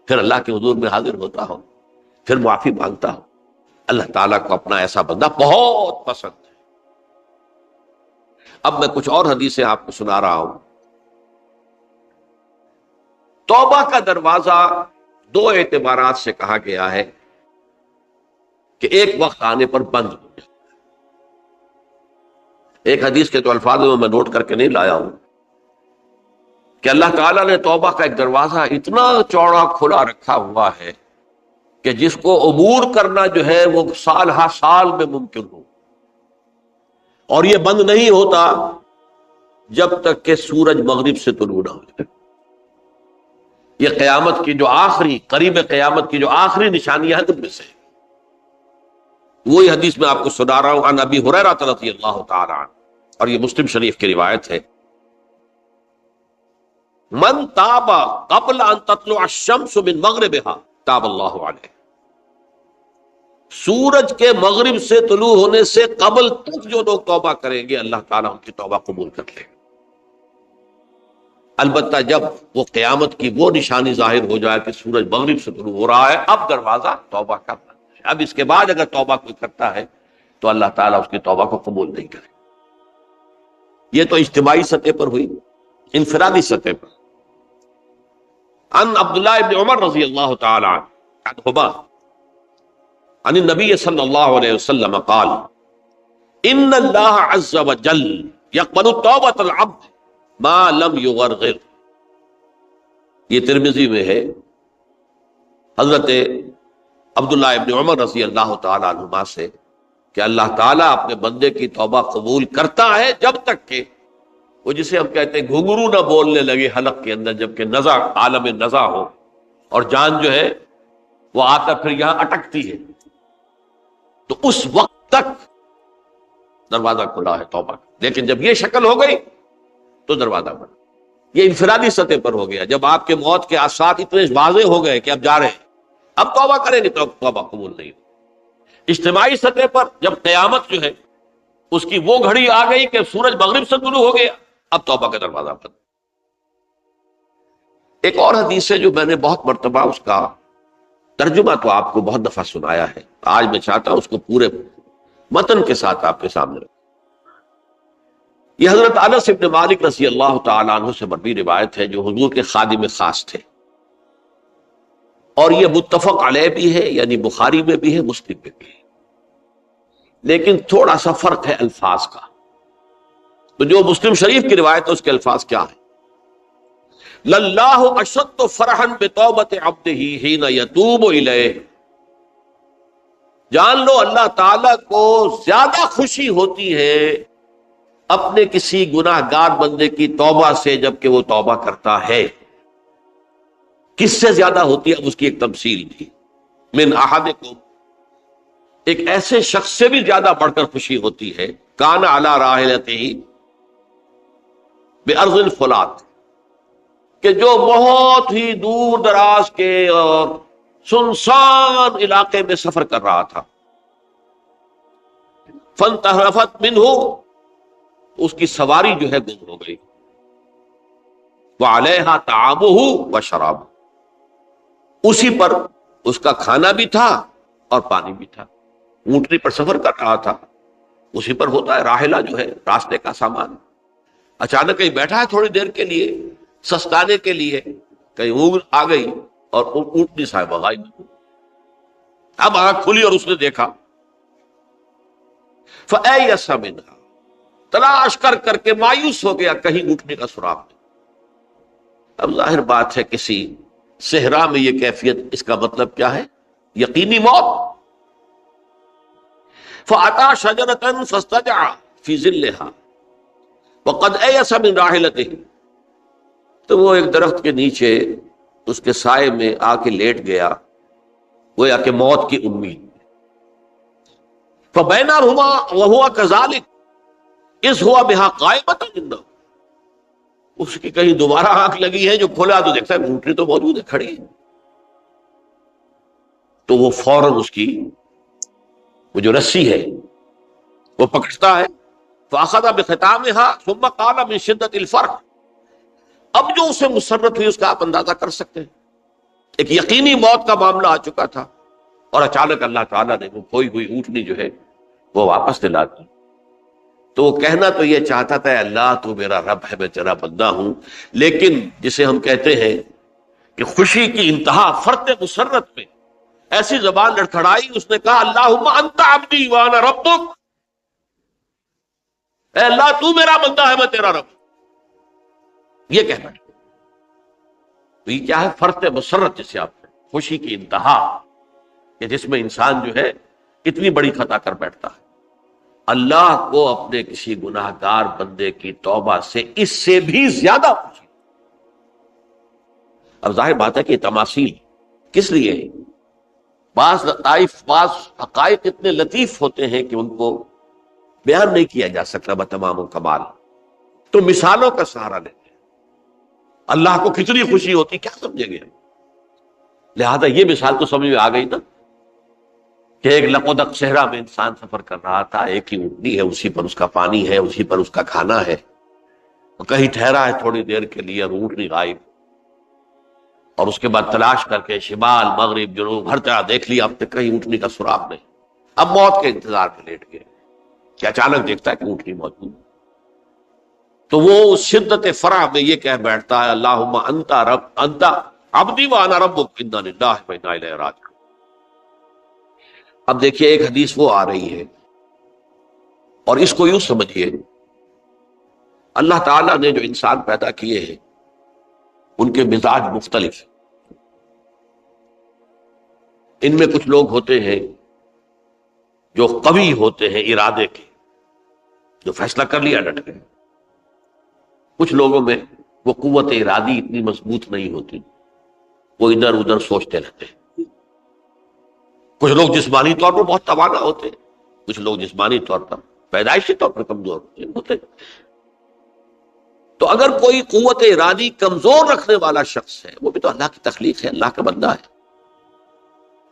پھر اللہ کے حضور میں حاضر ہوتا ہو، پھر معافی مانگتا ہو۔ اللہ تعالیٰ کو اپنا ایسا بندہ بہت پسند ہے۔ اب میں کچھ اور حدیثیں آپ کو سنا رہا ہوں۔ توبہ کا دروازہ دو اعتبارات سے کہا گیا ہے کہ ایک وقت آنے پر بند ہو جائے۔ ایک حدیث کے تو الفاظ میں نوٹ کر کے نہیں لایا ہوں کہ اللہ تعالیٰ نے توبہ کا ایک دروازہ اتنا چوڑا کھلا رکھا ہوا ہے کہ جس کو عبور کرنا جو ہے وہ سال ہا سال میں ممکن ہو، اور یہ بند نہیں ہوتا جب تک کہ سورج مغرب سے طلوع نہ ہو جائے۔ یہ قیامت کی جو آخری، قریب قیامت کی جو آخری نشانیاں ہیں ان میں سے وہی حدیث میں آپ کو سنا رہا ہوں، عن ابی ہریرہ رضی اللہ تعالی عنہ، اور یہ مسلم شریف کی روایت ہے۔ من تاب قبل ان تطلع الشمس من مغربها تاب اللہ علیہ، سورج کے مغرب سے طلوع ہونے سے قبل تک جو لوگ توبہ کریں گے اللہ تعالیٰ ان کی توبہ قبول کر لے گا۔ البتہ جب وہ قیامت کی وہ نشانی ظاہر ہو جائے کہ سورج مغرب سے طلوع ہو رہا ہے، اب دروازہ توبہ کا بند ہے۔ اب اس کے بعد اگر توبہ کوئی کرتا ہے تو اللہ تعالیٰ اس کی توبہ کو قبول نہیں کرے۔ یہ تو اجتماعی سطح پر ہوئی۔ انفرادی سطح پر ان عبداللہ ابن عمر رضی اللہ تعالی عنہما عن النبی صلی اللہ علیہ وسلم قال ان اللہ عز وجل یقبل توبۃ العبد ما لم یغرغر۔ یہ ترمذی میں ہے، حضرت عبداللہ ابن عمر رضی اللہ تعالی عنہما سے کہ اللہ تعالیٰ اپنے بندے کی توبہ قبول کرتا ہے جب تک کہ وہ جسے ہم کہتے ہیں گھنگرو نہ بولنے لگے حلق کے اندر، جبکہ نزع عالم نزع ہو اور جان جو ہے وہ آ کر پھر یہاں اٹکتی ہے، تو اس وقت تک دروازہ کھلا ہے توبہ کا۔ لیکن جب یہ شکل ہو گئی تو دروازہ بند۔ یہ انفرادی سطح پر ہو گیا، جب آپ کے موت کے آثار اتنے واضح ہو گئے کہ اب جا رہے ہیں، اب توبہ کریں گے تو توبہ قبول نہیں ہو۔ اجتماعی سطح پر جب قیامت جو ہے اس کی وہ گھڑی آ گئی کہ سورج مغرب سے طلوع ہو گیا، اب توبہ کا دروازہ بند۔ ایک اور حدیث ہے جو میں نے بہت مرتبہ اس کا ترجمہ تو آپ کو بہت دفعہ سنایا ہے، آج میں چاہتا ہوں اس کو پورے متن کے ساتھ آپ کے سامنے رکھوں۔ یہ حضرت انس بن مالک رضی اللہ تعالیٰ عنہ سے مروی روایت ہے، جو حضور کے خادم خاص تھے، اور یہ متفق علیہ بھی ہے، یعنی بخاری میں بھی ہے، مسلم میں بھی ہے، لیکن تھوڑا سا فرق ہے الفاظ کا۔ تو جو مسلم شریف کی روایت ہے اس کے الفاظ کیا ہیں؟ للہ اشد فرحا بتوبۃ عبدہ حین یتوب الیہ۔ جان لو اللہ تعالیٰ کو زیادہ خوشی ہوتی ہے اپنے کسی گناہ گار بندے کی توبہ سے جبکہ وہ توبہ کرتا ہے۔ کس سے زیادہ ہوتی ہے؟ اس کی ایک تمثیل تھی، من احدکم، ایک ایسے شخص سے بھی زیادہ بڑھ کر خوشی ہوتی ہے، کان علی راحلتہ، بأرض الفلات، کہ جو بہت ہی دور دراز کے اور سنسان علاقے میں سفر کر رہا تھا، فانتحرفت منہ، اس کی سواری جو ہے گم ہو گئی، وعلیہا طعامہ وشرابہ، اسی پر اس کا کھانا بھی تھا اور پانی بھی تھا۔ اونٹنی پر سفر کر رہا تھا، اسی پر ہوتا ہے راحلہ جو ہے راستے کا سامان، اچانک کہیں بیٹھا ہے تھوڑی دیر کے لیے سستانے کے لیے، کہیں اونگ آ گئی اور اونٹنی صاحبہ غائب۔ اب آنکھ کھلی اور اس نے دیکھا، فَأَيَّسَ مِنْهَا، تلاش کر کر کے مایوس ہو گیا، کہیں اونٹنی کا سراغ نہیں۔ اب ظاہر بات ہے کسی صحرا میں یہ کیفیت، اس کا مطلب کیا ہے؟ یقینی موت۔ فَأَتَى شَجَرَةً فَاسْتَجَعَ فِي ظِلِّهَا وَقَدْ أَيَسَ مِنْ رَاحِلَتِهِ، تو وہ ایک درخت کے نیچے اس کے سائے میں آ کے لیٹ گیا، گویا کہ موت کی امید۔ فَبَيْنَهُمَا وَهُوَ كَذَلِكَ إِذْ هُوَ بِهَا قَائِمَةٌ عِنْدَهُ، اس کی کہیں دوبارہ آنکھ لگی ہے، جو کھولا تو دیکھتا ہے اونٹنی تو موجود ہے، کھڑی ہے، تو وہ فوراً اس کی وہ جو رسی ہے وہ پکڑتا ہے، فَأَخَذَ بِخِتَامِهَا ثُمَّ قَالَ مِنْ شِدَّةِ الْفَرْحِ، اب جو اسے مسرت ہوئی اس کا آپ اندازہ کر سکتے ہیں، ایک یقینی موت کا معاملہ آ چکا تھا، اور اچانک اللہ تعالیٰ نے وہ کھوئی ہوئی اونٹنی جو ہے وہ واپس دلا دی۔ تو وہ کہنا تو یہ چاہتا تھا، اللہ تو میرا رب ہے، میں تیرا بندہ ہوں، لیکن جسے ہم کہتے ہیں کہ خوشی کی انتہا فرط مسرت میں ایسی زبان لڑکھڑائی، اس نے کہا اللہم انت عبدی وانا ربک، اے اللہ تو میرا بندہ ہے، میں تیرا رب، یہ کہنا ہے۔ تو یہ کیا ہے؟ فرط مسرت، جسے آپ خوشی کی انتہا، کہ جس میں انسان جو ہے اتنی بڑی خطا کر بیٹھتا ہے۔ اللہ کو اپنے کسی گناہ گار بندے کی توبہ سے اس سے بھی زیادہ خوشی۔ اب ظاہر بات ہے کہ تماثیل کس لیے؟ بعض لطائف، بعض حقائق اتنے لطیف ہوتے ہیں کہ ان کو بیان نہیں کیا جا سکتا بتمام کمال، تو مثالوں کا سہارا لیتے ہیں۔ اللہ کو کتنی خوشی ہوتی، کیا سمجھیں گے؟ لہذا یہ مثال تو سمجھ میں آ گئی نا کہ ایک لقودق صحرا میں انسان سفر کر رہا تھا، ایک ہی اونٹنی ہے، اسی پر اس کا پانی ہے، اسی پر اس کا کھانا ہے، کہیں ٹھہرا ہے تھوڑی دیر کے لیے، اونٹنی غائب، اور اس کے بعد تلاش کر کے شمال مغرب جنوب ہر طرح دیکھ لیا، اب تک کہیں اونٹنی کا سراغ نہیں، اب موت کے انتظار میں لیٹ گئے کہ اچانک دیکھتا ہے کہ اونٹنی موجود ہے۔ تو وہ شدت فرح میں یہ کہہ بیٹھتا ہے اللہم انت رب انت عبدی وانا ربک انا للہ و انا الیہ راجعون۔ اب دیکھیے ایک حدیث وہ آ رہی ہے، اور اس کو یوں سمجھیے، اللہ تعالیٰ نے جو انسان پیدا کیے ہیں ان کے مزاج مختلف ہیں۔ ان میں کچھ لوگ ہوتے ہیں جو قوی ہوتے ہیں ارادے کے، جو فیصلہ کر لیا ڈٹ گئے۔ کچھ لوگوں میں وہ قوت ارادی اتنی مضبوط نہیں ہوتی، وہ ادھر ادھر سوچتے رہتے ہیں۔ کچھ لوگ جسمانی طور پر بہت توانا ہوتے ہیں، کچھ لوگ جسمانی طور پر پیدائشی طور پر کمزور ہوتے ہیں۔ تو اگر کوئی قوت ارادی کمزور رکھنے والا شخص ہے، وہ بھی تو اللہ کی تخلیق ہے، اللہ کا بندہ ہے،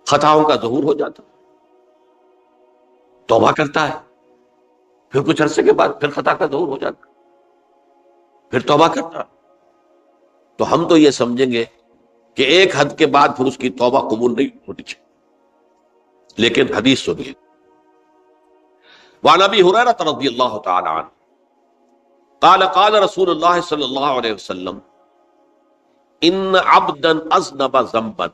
خطاؤں کا ظہور ہو جاتا، توبہ کرتا ہے، پھر کچھ عرصے کے بعد پھر خطا کا ظہور ہو جاتا، پھر توبہ کرتا، تو ہم تو یہ سمجھیں گے کہ ایک حد کے بعد پھر اس کی توبہ قبول نہیں ہوتی چاہیے۔ لیکن حدیث سنیے، وعن ابی ہریرہ رضی اللہ تعالی عنہ قال قال رسول اللہ صلی اللہ علیہ وسلم ان عبدا اذنب ذنبا،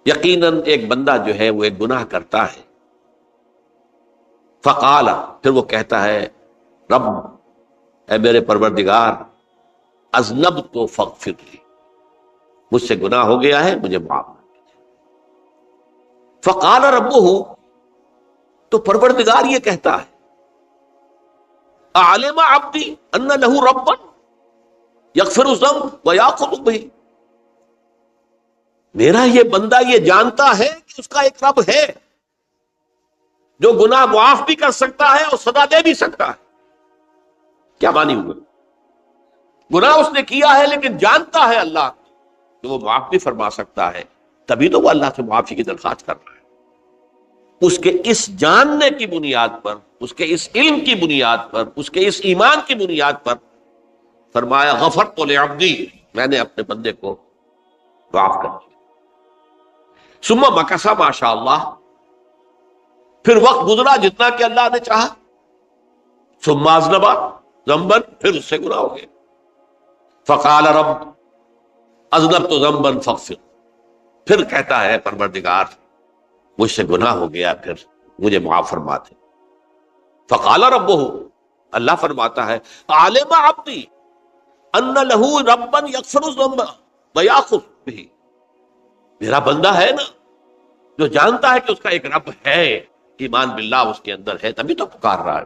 یقیناً ایک بندہ جو ہے وہ ایک گناہ کرتا ہے، فقال، پھر وہ کہتا ہے رب، اے میرے پروردگار، اذنبت فاغفر لی، مجھ سے گناہ ہو گیا ہے، مجھے معاف کر دیجیے۔ فقال ربہ، تو پروردگار یہ کہتا ہے اعلم عبدی ان لہ ربا یغفر الذنب ویاخذ بہ، میرا یہ بندہ یہ جانتا ہے کہ اس کا ایک رب ہے جو گناہ معاف بھی کر سکتا ہے اور سزا دے بھی سکتا ہے۔ کیا معنی ہوئے؟ گناہ اس نے کیا ہے لیکن جانتا ہے اللہ کہ وہ معاف بھی فرما سکتا ہے، تبھی تو وہ اللہ سے معافی کی درخواست کر رہا ہے۔ اس کے اس جاننے کی بنیاد پر، اس کے اس علم کی بنیاد پر، اس کے اس ایمان کی بنیاد پر فرمایا غفرت لعبدی، میں نے اپنے بندے کو معاف کر دیا۔ ثم مکث ما شاء اللہ، پھر وقت گزرا جتنا کہ اللہ نے چاہا، ثم اذنب ذنبا، پھر اس سے گناہ ہو گیا، فقال رب اذنبت ذنبا فاغفر، پھر کہتا ہے پروردگار مجھ سے گناہ ہو گیا، پھر مجھے معاف فرما دے۔ فقال ربہ، اللہ فرماتا ہے عالم عبدی ان لہ ربا یغفر الذنب ویاخذ بہ، میرا بندہ ہے نا جو جانتا ہے کہ اس کا ایک رب ہے، ایمان باللہ اس کے اندر ہے، تبھی تو پکار رہا ہے،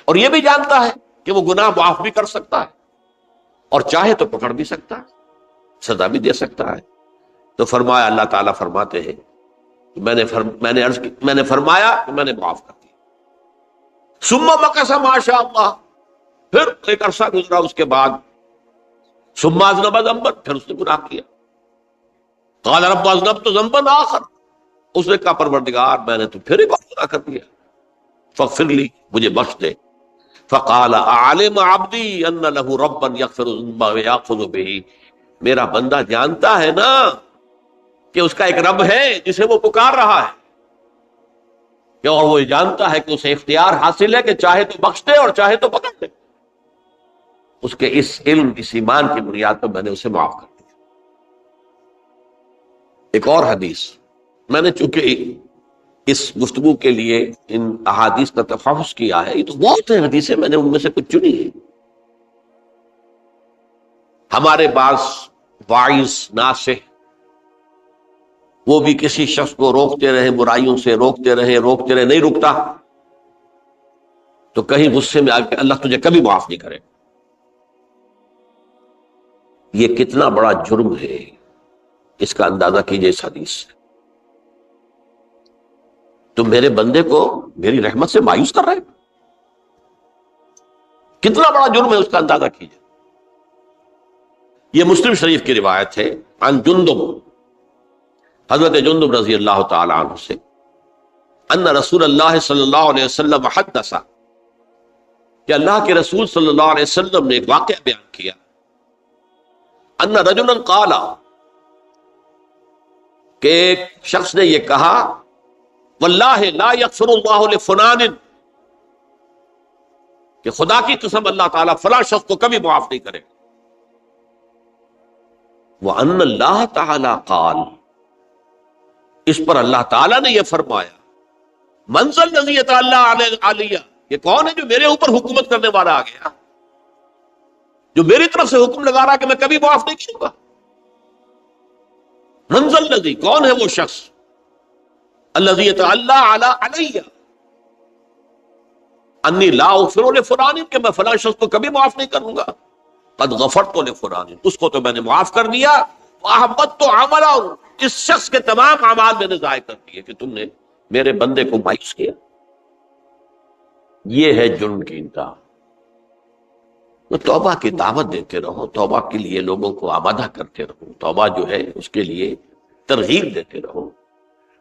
اور یہ بھی جانتا ہے کہ وہ گناہ معاف بھی کر سکتا ہے، اور چاہے تو پکڑ بھی سکتا ہے، سزا بھی دے سکتا ہے۔ تو فرمایا، اللہ تعالیٰ فرماتے ہیں میں نے فرمایا کہ میں نے معاف کر دیا۔ ثم مکث ما شاء اللہ، پھر ایک عرصہ گزرا اس کے بعد، ثم اذنب ذنبا، پھر اس نے گناہ کیا، قال رب اذنبت ذنبا آخر، اس نے کہا پروردگار میں نے تو پھر ایک اور گناہ کر دیا، فاغفر لی، مجھے بخش دے۔ فقال اعلم عبدی ان لہ ربا یغفر الذنب ویاخذ بہ، میرا بندہ جانتا ہے نا کہ اس کا ایک رب ہے جسے وہ پکار رہا ہے، اور وہ جانتا ہے کہ اسے اختیار حاصل ہے کہ چاہے تو بخش دے اور چاہے تو پکڑ دے۔ اس کے اس علم، اس ایمان کی بنیاد پر میں نے اسے معاف کر دیا۔ ایک اور حدیث، میں نے چونکہ اس گفتگو کے لیے ان احادیث کا تفحص کیا ہے، یہ تو بہت ہیں حدیثیں، میں نے ان میں سے کچھ چنی ہے۔ ہمارے بعض واعظ ناصح وہ بھی کسی شخص کو روکتے رہے، برائیوں سے روکتے رہے، نہیں رکتا، تو کہیں غصے میں آ کے اللہ تجھے کبھی معاف نہیں کرے۔ یہ کتنا بڑا جرم ہے، اس کا اندازہ کیجئے اس حدیث سے۔ تم میرے بندے کو میری رحمت سے مایوس کر رہے، کتنا بڑا جرم ہے، اس کا اندازہ کیجئے۔ یہ مسلم شریف کی روایت ہے عن جندب، حضرت جندب رضی اللہ تعالی عنہ سے، ان رسول اللہ صلی اللہ علیہ وسلم حدث، کہ اللہ کے رسول صلی اللہ علیہ وسلم نے ایک واقعہ بیان کیا، ان رجلا قال، کہ ایک شخص نے یہ کہا، واللہ لا یغفر اللہ لفلان، کہ خدا کی قسم اللہ تعالیٰ فلاں شخص کو کبھی معاف نہیں کرے، وَأَنَّ اللَّهَ تَعَالَى قَالَ، اس پر اللہ تعالیٰ نے یہ فرمایا، مَنْ ذَا الَّذِي يَتَعَالَّىٰ عَلَيَّ، یہ کون ہے جو میرے اوپر حکومت کرنے والا آ گیا، جو میری طرف سے حکم لگا رہا کہ میں کبھی معاف نہیں کروں گا۔ مَنْ ذَا الَّذِي، کون ہے وہ شخص، الَّذِي يَتَعَالَّىٰ عَلَيَّ اَنِّي لَا أَغْفِرُ لِفُلَانٍ، کہ میں فلاں شخص کو کبھی معاف نہیں کروں گا، قد غفرت لفلان، اس کو تو میں نے معاف کر دیا، وَأَحْبَطْتُ عَمَلَهُ، اس شخص کے تمام اعمال میں نے ضائع کر دیے کہ تم نے میرے بندے کو مایوس کیا۔ یہ ہے جرم کی انتہا۔ تو توبہ کی دعوت دیتے رہو، توبہ کے لیے لوگوں کو آمادہ کرتے رہو، توبہ جو ہے اس کے لیے ترغیب دیتے رہو،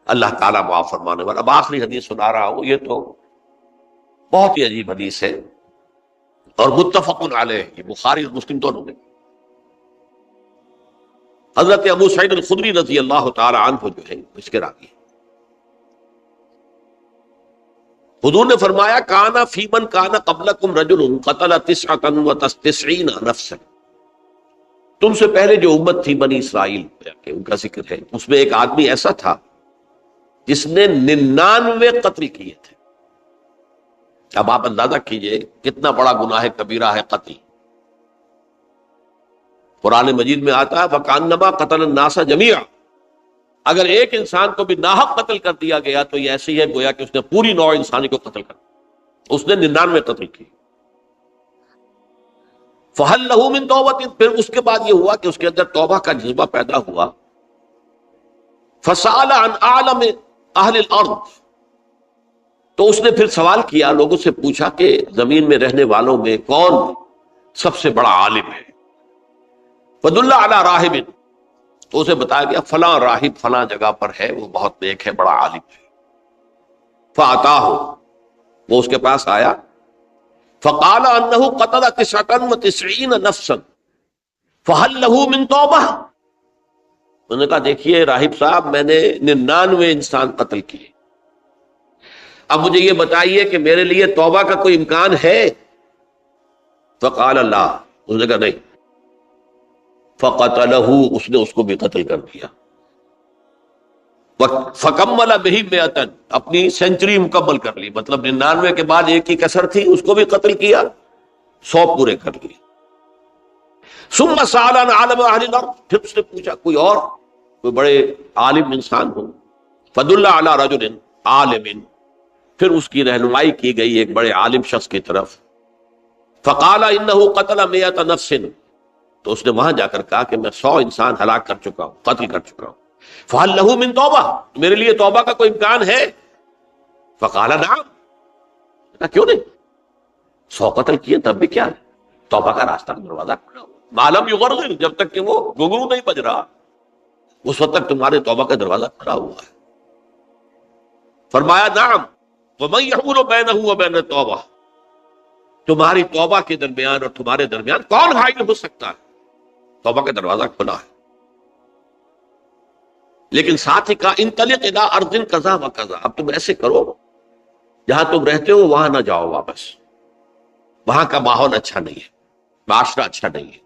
اللہ تعالیٰ معاف فرمانے والا۔ اب آخری حدیث سنا رہا ہوں، یہ تو بہت ہی عجیب حدیث ہے اور متفق علیہ، یہ بخاری اور مسلم دونوں میں۔ حضرت ابو سعید الخدری رضی اللہ تعالی عنہ جو ہے اس کے راوی، حضور نے فرمایا، کانا فی من کانا قبلکم رجل قتل 99 نفسا، تم سے پہلے جو امت تھی بنی اسرائیل، ان کا ذکر ہے، اس میں ایک آدمی ایسا تھا جس نے 99 قتل کیے تھے۔ اب آپ اندازہ کیجئے کتنا بڑا گناہ کبیرہ ہے قتل۔ قرآن مجید میں آتا ہے فَكَأَنَّمَا قَتَلَ النَّاسَ جَمِيعًا، اگر ایک انسان کو بھی ناحق قتل کر دیا گیا تو یہ ایسی ہے گویا کہ اس نے پوری نوع انسانی کو قتل کر دیا، اس نے 99 قتل کی۔ فَهَلْ لَهُ مِن تَوْبَةٍ، پھر اس کے بعد یہ ہوا کہ اس کے اندر توبہ کا جذبہ پیدا ہوا۔ فَسَأَلَ عَنْ أَعْلَمِ أَهْلِ الْأَرْضِ، تو اس نے پھر سوال کیا، لوگوں سے پوچھا کہ زمین میں رہنے والوں میں کون سب سے بڑا عالم ہے۔ فَدُلَّ عَلَىٰ رَاهِبٍ، تو اسے بتایا گیا فلاں راہب فلاں جگہ پر ہے، وہ بہت نیک ہے، بڑا عالم ہے۔ فَأَتَاهُ، وہ اس کے پاس آیا، فَقَالَ أَنَّهُ قَتَلَ 99 نَفْسًا فَهَلْ لَهُ مِن تَوْبَةٍ، انہوں نے کہا دیکھیے راہب صاحب، میں نے 99 انسان قتل کیے، اب مجھے یہ بتائیے کہ میرے لیے توبہ کا کوئی امکان ہے؟ فقال اللہ، اس نے کہا نہیں۔ فقتلہ، اس نے اس کو بھی قتل کر دیا۔ فکمل بہ 100، اپنی سینچری مکمل کر لی، مطلب 99 کے بعد ایک ہی کسر تھی، اس کو بھی قتل کیا، 100 پورے کر لیے۔ ثم سأل عن عالم اہل الارض، پھر اس نے پوچھا کوئی اور، کوئی بڑے عالم انسان ہو۔ فدل علی رجل عالم، پھر اس کی رہنمائی کی گئی ایک بڑے عالم شخص کی طرف۔ فقال انہ قتل 100 نفس، تو اس نے وہاں جا کر کہا کہ میں 100 انسان ہلاک کر چکا ہوں، قتل کر چکا ہوں۔ فہل لہ من توبہ، میرے لیے توبہ کا کوئی امکان ہے؟ فقال نعم، کیوں نہیں، 100 قتل کیے تب بھی کیا ہے، توبہ کا راستہ دروازہ کھلا ہوا، معلوم یغرغر، جب تک کہ وہ گھنگرو نہیں بج رہا اس وقت تک تمہارے توبہ کا دروازہ کھلا ہوا ہے۔ فرمایا نعم، ومن یحول بینہ وبین التوبہ، تمہاری توبہ کے درمیان اور تمہارے درمیان کون حائل ہو سکتا ہے، توبہ کا دروازہ کھلا ہے۔ لیکن ساتھ ہی کہا انطلق الی ارض کذا و کذا، اب تم ایسے کرو، جہاں تم رہتے ہو وہاں نہ جاؤ واپس، وہاں کا ماحول اچھا نہیں ہے، معاشرہ اچھا نہیں ہے،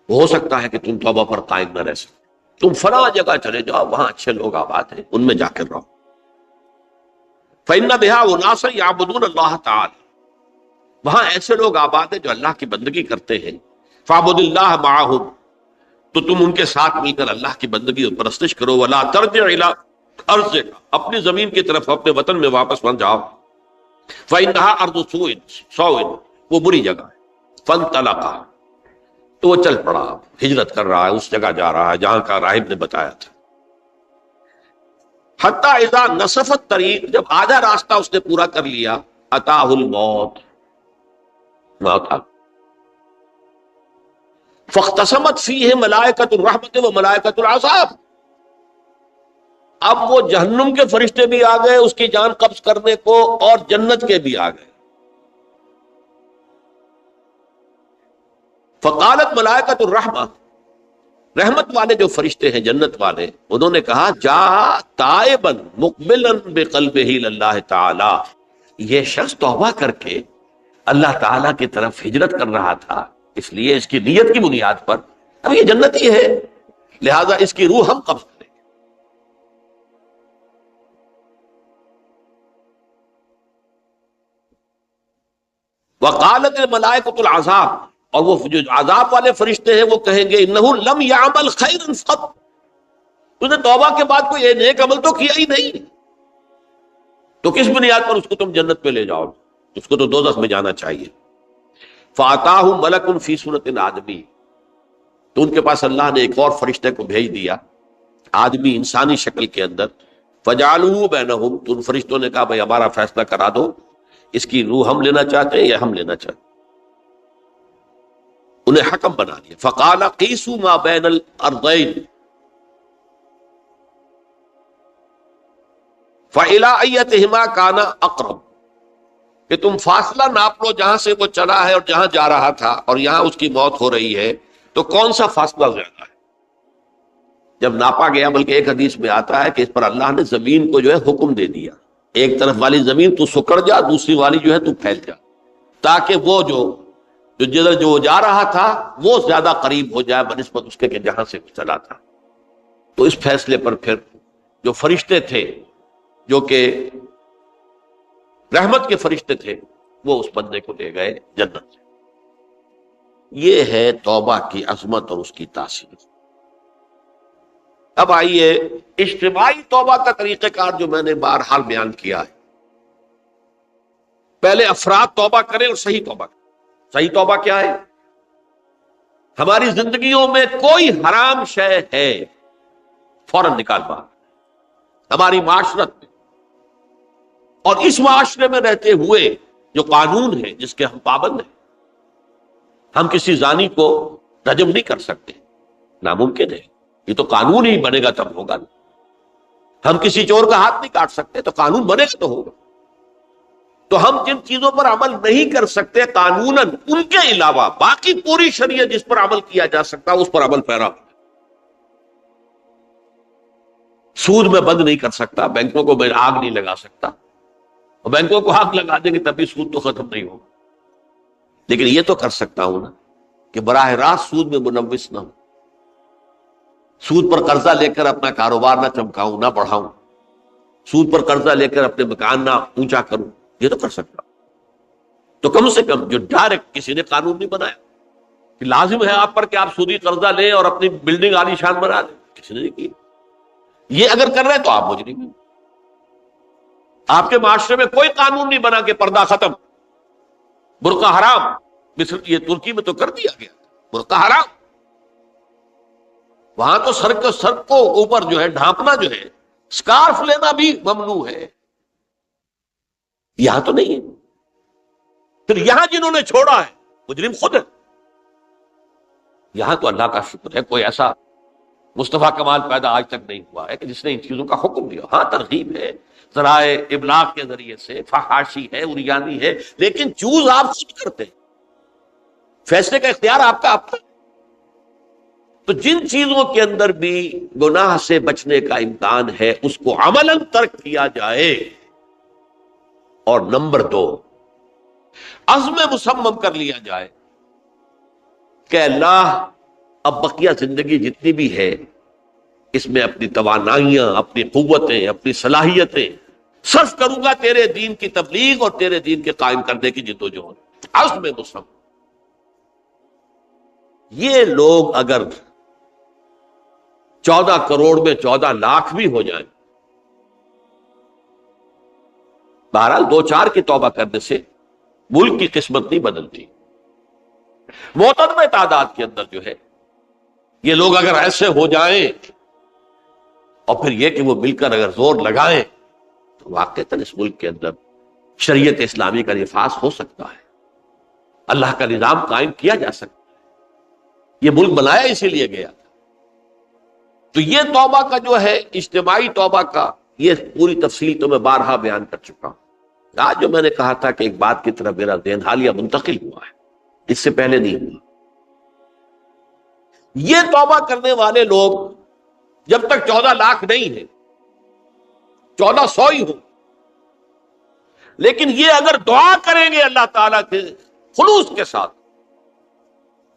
ہو سکتا ہے کہ تم توبہ پر قائم نہ رہ سکو، تم فلاں جگہ چلے جاؤ، وہاں اچھے لوگ آباد ہیں، ان میں جا کر رہو۔ فإن بها أناسا يعبدون اللہ تعالی، وہاں ایسے لوگ آباد ہیں جو اللہ کی بندگی کرتے ہیں۔ فاعبد اللہ معهم، تو تم ان کے ساتھ مل کر اللہ کی بندگی اور پرستش کرو۔ ولا ترجع الى ارضک، اپنی زمین کی طرف اپنے وطن میں واپس مت جاؤ۔ فإنها ارض سوء، وہ بری جگہ ہے۔ فانطلقا، تو وہ چل پڑا، ہجرت کر رہا ہے، اس جگہ جا رہا ہے جہاں کا راہب نے بتایا تھا۔ حتی اذا نصف الطریق، جب آدھا راستہ اس نے پورا کر لیا، اتاہ الموت، موت آ، فاختصمت فیہ ملائکۃ الرحمت و ملائکۃ العذاب. اب وہ جہنم کے فرشتے بھی آ گئے اس کی جان قبض کرنے کو، اور جنت کے بھی آ گئے. فقالت ملائکۃ الرحمہ، رحمت والے جو فرشتے ہیں جنت والے، انہوں نے کہا جا تائبا مقبلا بقلبہ اللہ تعالی، یہ شخص توبہ کر کے اللہ تعالیٰ کی طرف ہجرت کر رہا تھا، اس لیے اس کی نیت کی بنیاد پر اب یہ جنتی ہے، لہذا اس کی روح ہم قبض کریں. وقالت الملائکۃ العذاب، اور وہ جو عذاب والے فرشتے ہیں وہ کہیں گے انہ لم یعمل خیرا قط، تو نے توبہ کے بعد کوئی نیک عمل تو کیا ہی نہیں، تو کس بنیاد پر اس کو تم جنت میں لے جاؤ، اس کو تو دوزخ میں جانا چاہیے. فاتاہ ملک فی صورت آدمی، تو ان کے پاس اللہ نے ایک اور فرشتے کو بھیج دیا آدمی انسانی شکل کے اندر. فجعلوا بینہم، تو ان فرشتوں نے کہا بھائی ہمارا فیصلہ کرا دو، اس کی روح ہم لینا چاہتے ہیں یا ہم لینا چاہتے ہیں. انہیں حکم بنا دیا. فقال قیسوا ما بین الارضین فإلی ایتہما کان اقرب، کہ تم فاصلہ ناپ لو جہاں سے وہ چلا ہے اور جہاں جا رہا تھا اور یہاں اس کی موت ہو رہی ہے، تو کون سا فاصلہ زیادہ ہے. جب ناپا گیا، بلکہ ایک حدیث میں آتا ہے کہ اس پر اللہ نے زمین کو جو ہے حکم دے دیا، ایک طرف والی زمین تو سکڑ جا، دوسری والی جو ہے تو پھیل جا، تاکہ وہ جو جدھر جو جا رہا تھا وہ زیادہ قریب ہو جائے بنسبت اس کے کہ جہاں سے چلا تھا. تو اس فیصلے پر پھر جو فرشتے تھے جو کہ رحمت کے فرشتے تھے وہ اس بندے کو لے گئے جنت سے. یہ ہے توبہ کی عظمت اور اس کی تاثیر. اب آئیے اجتماعی توبہ کا طریقہ کار جو میں نے بہرحال بیان کیا ہے. پہلے افراد توبہ کریں اور صحیح توبہ کریں. صحیح توبہ کیا ہے؟ ہماری زندگیوں میں کوئی حرام شے ہے فوراً نکال باہر. ہماری معاشرت میں اور اس معاشرے میں رہتے ہوئے جو قانون ہے جس کے ہم پابند ہیں، ہم کسی زانی کو رجم نہیں کر سکتے، ناممکن ہے، یہ تو قانون ہی بنے گا تب ہوگا. ہم کسی چور کا ہاتھ نہیں کاٹ سکتے، تو قانون بنے گا تو ہوگا. تو ہم جن چیزوں پر عمل نہیں کر سکتے قانوناً، ان کے علاوہ باقی پوری شریعت جس پر عمل کیا جا سکتا اس پر عمل پیرا. سود میں بند نہیں کر سکتا، بینکوں کو میں آگ نہیں لگا سکتا، اور بینکوں کو آگ لگا دیں گے تبھی سود تو ختم نہیں ہوگا. لیکن یہ تو کر سکتا ہوں نا کہ براہ راست سود میں ملوث نہ ہوں، سود پر قرضہ لے کر اپنا کاروبار نہ چمکاؤں نہ بڑھاؤں، سود پر قرضہ لے کر اپنے مکان نہ اونچا کروں، یہ تو کر سکتا ہوں. تو کم سے کم جو ڈائریکٹ کسی نے قانون نہیں بنایا کہ لازم ہے آپ پر کہ آپ سودی قرضہ لیں اور اپنی بلڈنگ عالی شان بنا دیں، کسی نے نہیں کی. یہ اگر کر رہے تو آپ مجرم ہیں. آپ کے معاشرے میں کوئی قانون نہیں بنا کہ پردہ ختم، برقع حرام. مصر یہ ترکی میں تو کر دیا گیا برقع حرام. وہاں تو سر کو اوپر جو ہے ڈھانپنا جو ہے، سکارف لینا بھی ممنوع ہے. یہاں تو نہیں ہے. پھر یہاں جنہوں نے چھوڑا ہے مجرم خود ہے. یہاں تو اللہ کا شکر ہے کوئی ایسا مصطفیٰ کمال پیدا آج تک نہیں ہوا ہے کہ جس نے ان چیزوں کا حکم دیا. ہاں ترغیب ہے ذرائع ابلاغ کے ذریعے سے، فحاشی ہے، اریانی ہے، لیکن چوز آپ خود کرتے ہیں، فیصلے کا اختیار آپ کا اپنا. تو جن چیزوں کے اندر بھی گناہ سے بچنے کا امکان ہے اس کو عملاً ترک کیا جائے. اور نمبر 2، عزم مصمم کر لیا جائے کہ اللہ اب بقیہ زندگی جتنی بھی ہے اس میں اپنی توانائیاں، اپنی قوتیں، اپنی صلاحیتیں صرف کروں گا تیرے دین کی تبلیغ اور تیرے دین کے قائم کرنے کی جدوجہد. عزم مصمم. یہ لوگ اگر 14 کروڑ میں 14 لاکھ بھی ہو جائیں، بہرحال 2-4 کی توبہ کرنے سے ملک کی قسمت نہیں بدلتی. معتدل تعداد کے اندر جو ہے یہ لوگ اگر ایسے ہو جائیں اور پھر یہ کہ وہ مل کر اگر زور لگائیں تو واقعتاً اس ملک کے اندر شریعت اسلامی کا نفاذ ہو سکتا ہے، اللہ کا نظام قائم کیا جا سکتا ہے. یہ ملک بنایا اسی لیے گیا. تو یہ توبہ کا جو ہے اجتماعی توبہ کا یہ پوری تفصیل تو میں بارہا بیان کر چکا ہوں. آج جو میں نے کہا تھا کہ ایک بات کی طرف میرا ذہن حالیہ منتقل ہوا ہے، اس سے پہلے نہیں ہوا. یہ توبہ کرنے والے لوگ جب تک 14 لاکھ نہیں ہیں، 1400 ہی ہوں، لیکن یہ اگر دعا کریں گے اللہ تعالیٰ کے خلوص کے ساتھ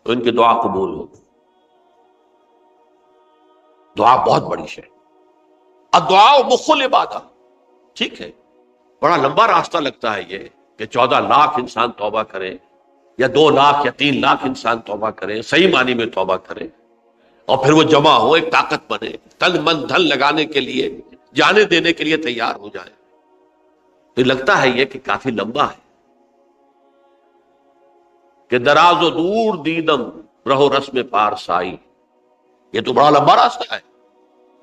تو ان کی دعا قبول ہوگی. دعا بہت بڑی شے. الدعاء مخ العبادہ. ٹھیک ہے، بڑا لمبا راستہ لگتا ہے یہ کہ 14 لاکھ انسان توبہ کرے یا 2 لاکھ یا 3 لاکھ انسان توبہ کرے، صحیح معنی میں توبہ کرے، اور پھر وہ جمع ہو، ایک طاقت بنے، تن من دھن لگانے کے لیے، جانے دینے کے لیے تیار ہو جائے. تو لگتا ہے یہ کہ کافی لمبا ہے کہ دراز و دور دیدم رہو رسم پارسائی. یہ تو بڑا لمبا راستہ ہے.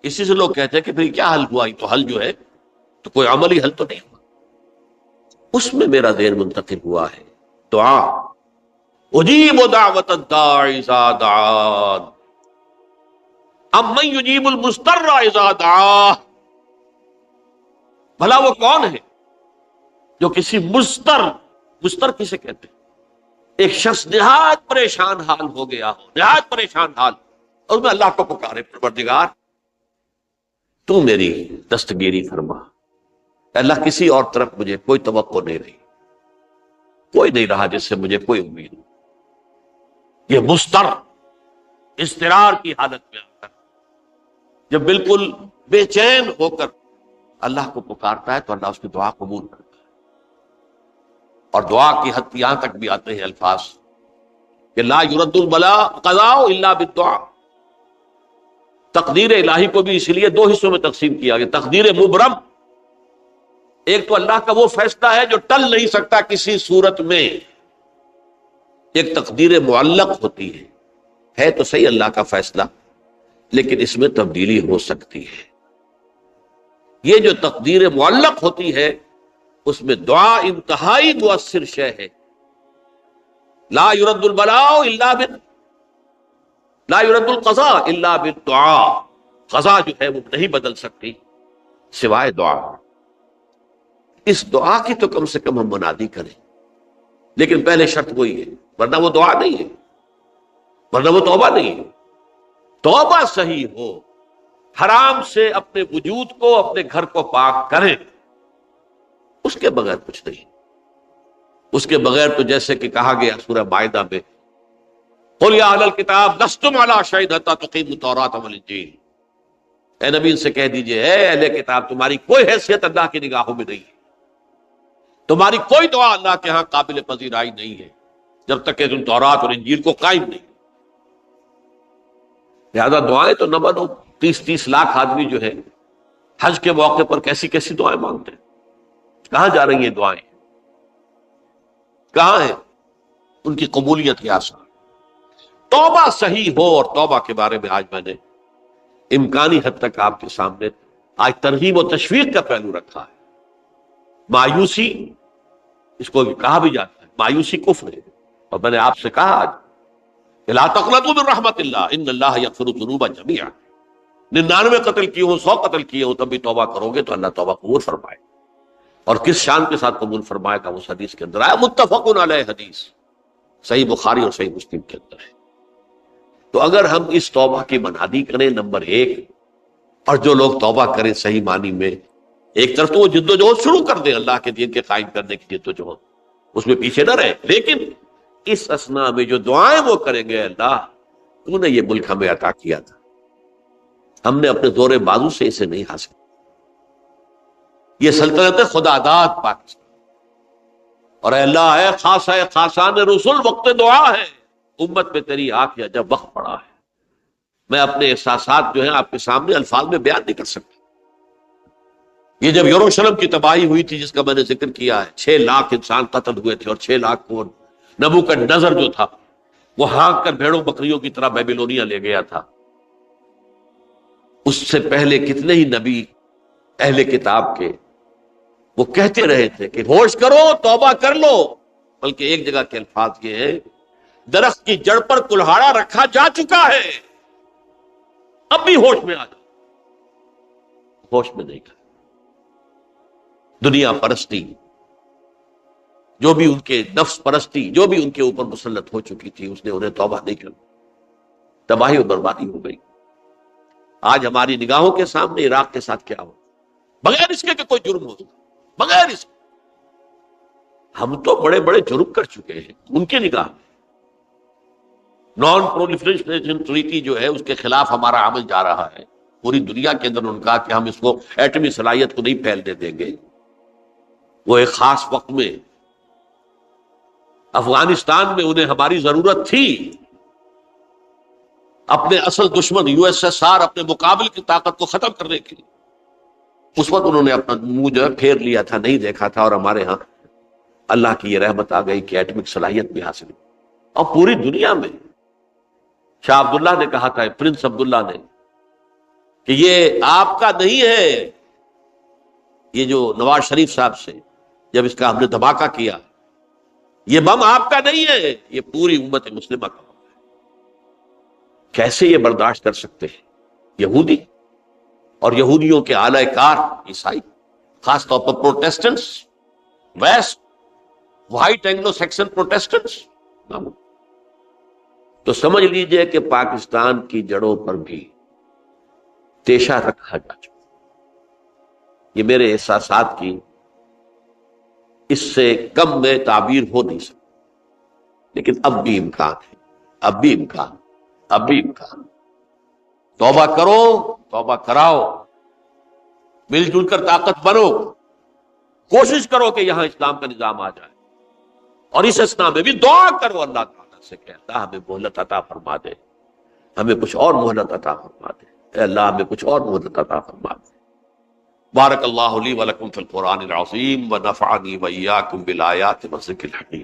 اسی سے لوگ کہتے ہیں کہ پھر کیا حل ہوا؟ تو حل جو ہے تو کوئی عملی حل تو نہیں ہوا. اس میں میرا ذہن منتقل ہوا ہے دعا. اجیب دعوت الداعی اذا دعان امن یجیب المضطر اذا دعاہ. بھلا وہ کون ہے جو کسی مضطر کسے کہتے ہیں؟ ایک شخص نہایت پریشان حال ہو گیا ہو، نہایت پریشان حال، اور میں اللہ کو پکارے، پروردگار تو میری دستگیری فرما. اللہ کسی اور طرف مجھے کوئی توقع نہیں رہی، کوئی نہیں رہا جس سے مجھے کوئی امید. یہ مضطر اضطرار کی حالت میں آ کر جب بالکل بے چین ہو کر اللہ کو پکارتا ہے تو اللہ اس کی دعا قبول کرتا ہے. اور دعا کی حد یہاں تک بھی آتے ہیں الفاظ کہ لا یرد البلاء قضاء الا بالدعاء. تقدیر الہی کو بھی اس لیے 2 حصوں میں تقسیم کیا گیا. تقدیر مبرم، ایک تو اللہ کا وہ فیصلہ ہے جو ٹل نہیں سکتا کسی صورت میں. ایک تقدیر معلق ہوتی ہے تو صحیح اللہ کا فیصلہ، لیکن اس میں تبدیلی ہو سکتی ہے. یہ جو تقدیر معلق ہوتی ہے اس میں دعا انتہائی مؤثر شے ہے. لا يرد البلاء الا لا يرد القضاء الا بالدعاء. قضا جو ہے وہ نہیں بدل سکتی سوائے دعا. اس دعا کی تو کم سے کم ہم منادی کریں، لیکن پہلے شرط وہی ہے، ورنہ وہ دعا نہیں ہے، ورنہ وہ توبہ نہیں ہے. توبہ صحیح ہو، حرام سے اپنے وجود کو، اپنے گھر کو پاک کریں، اس کے بغیر کچھ نہیں. اس کے بغیر تو جیسے کہ کہا گیا سورہ مائدہ میں قل یا اہل الکتاب لستم علی شیء حتی تقیموا التوراۃ والانجیل. اے نبی ان سے کہہ دیجئے، اے اہل کتاب تمہاری کوئی حیثیت اللہ کی نگاہوں میں نہیں ہے، تمہاری کوئی دعا اللہ کے ہاں قابل پذیرائی نہیں ہے جب تک کہ تم تورات اور انجیل کو قائم نہیں. لہذا دعائیں تو نہ بنو. 30 لاکھ آدمی جو ہے حج کے موقع پر کیسی کیسی دعائیں مانگتے ہیں. کہاں جا رہی ہیں دعائیں؟ کہاں ہیں ان کی قبولیت کی آثار؟ توبہ صحیح ہو. اور توبہ کے بارے میں آج میں نے امکانی حد تک آپ کے سامنے آج ترغیب و تشویق کا پہلو رکھا ہے. مایوسی، اس کو کہا بھی جاتا ہے مایوسی کفر ہے. اور میں نے آپ سے کہا آج لا تقنطوا من رحمت اللہ ان اللہ یغفر الذنوب جميعا. 99 قتل کیے ہوں، 100 قتل کیے ہوں، تب بھی توبہ کرو گے تو اللہ توبہ قبول فرمائے. اور کس شان کے ساتھ قبول فرمائے گا اس حدیث کے اندر آیا، متفق علیہ حدیث صحیح بخاری اور صحیح مسلم کے اندر ہے. تو اگر ہم اس توبہ کی منادی کریں نمبر 1، اور جو لوگ توبہ کریں صحیح معنی میں، ایک طرف تو وہ جد و جہد شروع کر دیں اللہ کے دین کے قائم کرنے کی جد و جہد، اس میں پیچھے نہ رہے، لیکن اس اسنا میں جو دعائیں وہ کریں گے، اللہ تو نے یہ ملک ہمیں عطا کیا تھا، ہم نے اپنے زور بازو سے اسے نہیں حاصل، یہ سلطنت خدا داد پاکستان، اور اے اللہ ہے خاص ہے خاصان رسول وقت دعا ہے، امت میں تیری آنکھ یا جب وقت پڑا ہے. میں اپنے احساسات جو ہیں آپ کے سامنے الفاظ میں بیان نہیں کر سکتا. یہ جب یروشلم کی تباہی ہوئی تھی جس کا میں نے ذکر کیا ہے، 6 لاکھ انسان قتل ہوئے تھے، اور 6 لاکھ کو نبوکدنضر جو تھا وہ ہانک کر بھیڑوں بکریوں کی طرح بیبیلونیا لے گیا تھا. اس سے پہلے کتنے ہی نبی اہل کتاب کے وہ کہتے رہے تھے کہ ہوش کرو، توبہ کر لو، بلکہ ایک جگہ کے الفاظ یہ ہیں درخت کی جڑ پر کلہاڑا رکھا جا چکا ہے، اب بھی ہوش میں آ جاؤ، ہوش میں نہیں کھا۔ دنیا پرستی، جو بھی ان کے نفس پرستی جو بھی ان کے اوپر مسلط ہو چکی تھی، اس نے انہیں توبہ نہیں کر، تباہی اور بربادی ہو گئی۔ آج ہماری نگاہوں کے سامنے عراق کے ساتھ کیا ہو، بغیر اس کے کہ کوئی جرم ہو، بغیر اس کے ہم تو بڑے بڑے جرم کر چکے ہیں ان کی نگاہ میں۔ نان پرولیفریشن ٹریٹی جو ہے اس کے خلاف ہمارا عمل جا رہا ہے پوری دنیا کے اندر۔ ان کا کہ ہم اس کو ایٹمی صلاحیت کو نہیں پھیلنے دیں گے۔ وہ ایک خاص وقت میں افغانستان میں انہیں ہماری ضرورت تھی، اپنے اصل دشمن یو ایس ایس آر، اپنے مقابل کی طاقت کو ختم کرنے کے لیے۔ اس وقت انہوں نے اپنا منہ جو ہے پھیر لیا تھا، نہیں دیکھا تھا، اور ہمارے ہاں اللہ کی یہ رحمت آ گئی کہ ایٹمک صلاحیت بھی حاصل ہوئی۔ اور پوری دنیا میں شاہ عبداللہ نے کہا تھا، پرنس عبداللہ نے، کہ یہ آپ کا نہیں ہے، یہ جو نواز شریف صاحب سے جب اس کا ہم نے دھماکہ کیا، یہ بم آپ کا نہیں ہے، یہ پوری امت مسلمہ کا بم ہے۔ کیسے یہ برداشت کر سکتے ہیں یہودی اور یہودیوں کے اعلی کار عیسائی، خاص طور پر Protestants, west white Anglo Saxon Protestants? تو سمجھ لیجئے کہ پاکستان کی جڑوں پر بھی تیشہ رکھا جا چکا۔ یہ میرے احساسات کی اس سے کم میں تعبیر ہو نہیں سکتی، لیکن اب بھی امکان ہے، اب بھی امکان، اب بھی امکان۔ توبہ کرو، توبہ کراؤ، مل جل کر طاقت بنو، کوشش کرو کہ یہاں اسلام کا نظام آ جائے، اور اس اسنا میں بھی دعا کرو اللہ تعالیٰ سے کہ اللہ ہمیں مہلت عطا فرما دے، ہمیں کچھ اور مہلت عطا فرما دے، اے اللہ ہمیں کچھ اور مہلت عطا فرما دے۔ بارک اللہ لی ولکم فی القرآن العظیم ونفعنی وإیاکم بالآیات والذکر الحکیم۔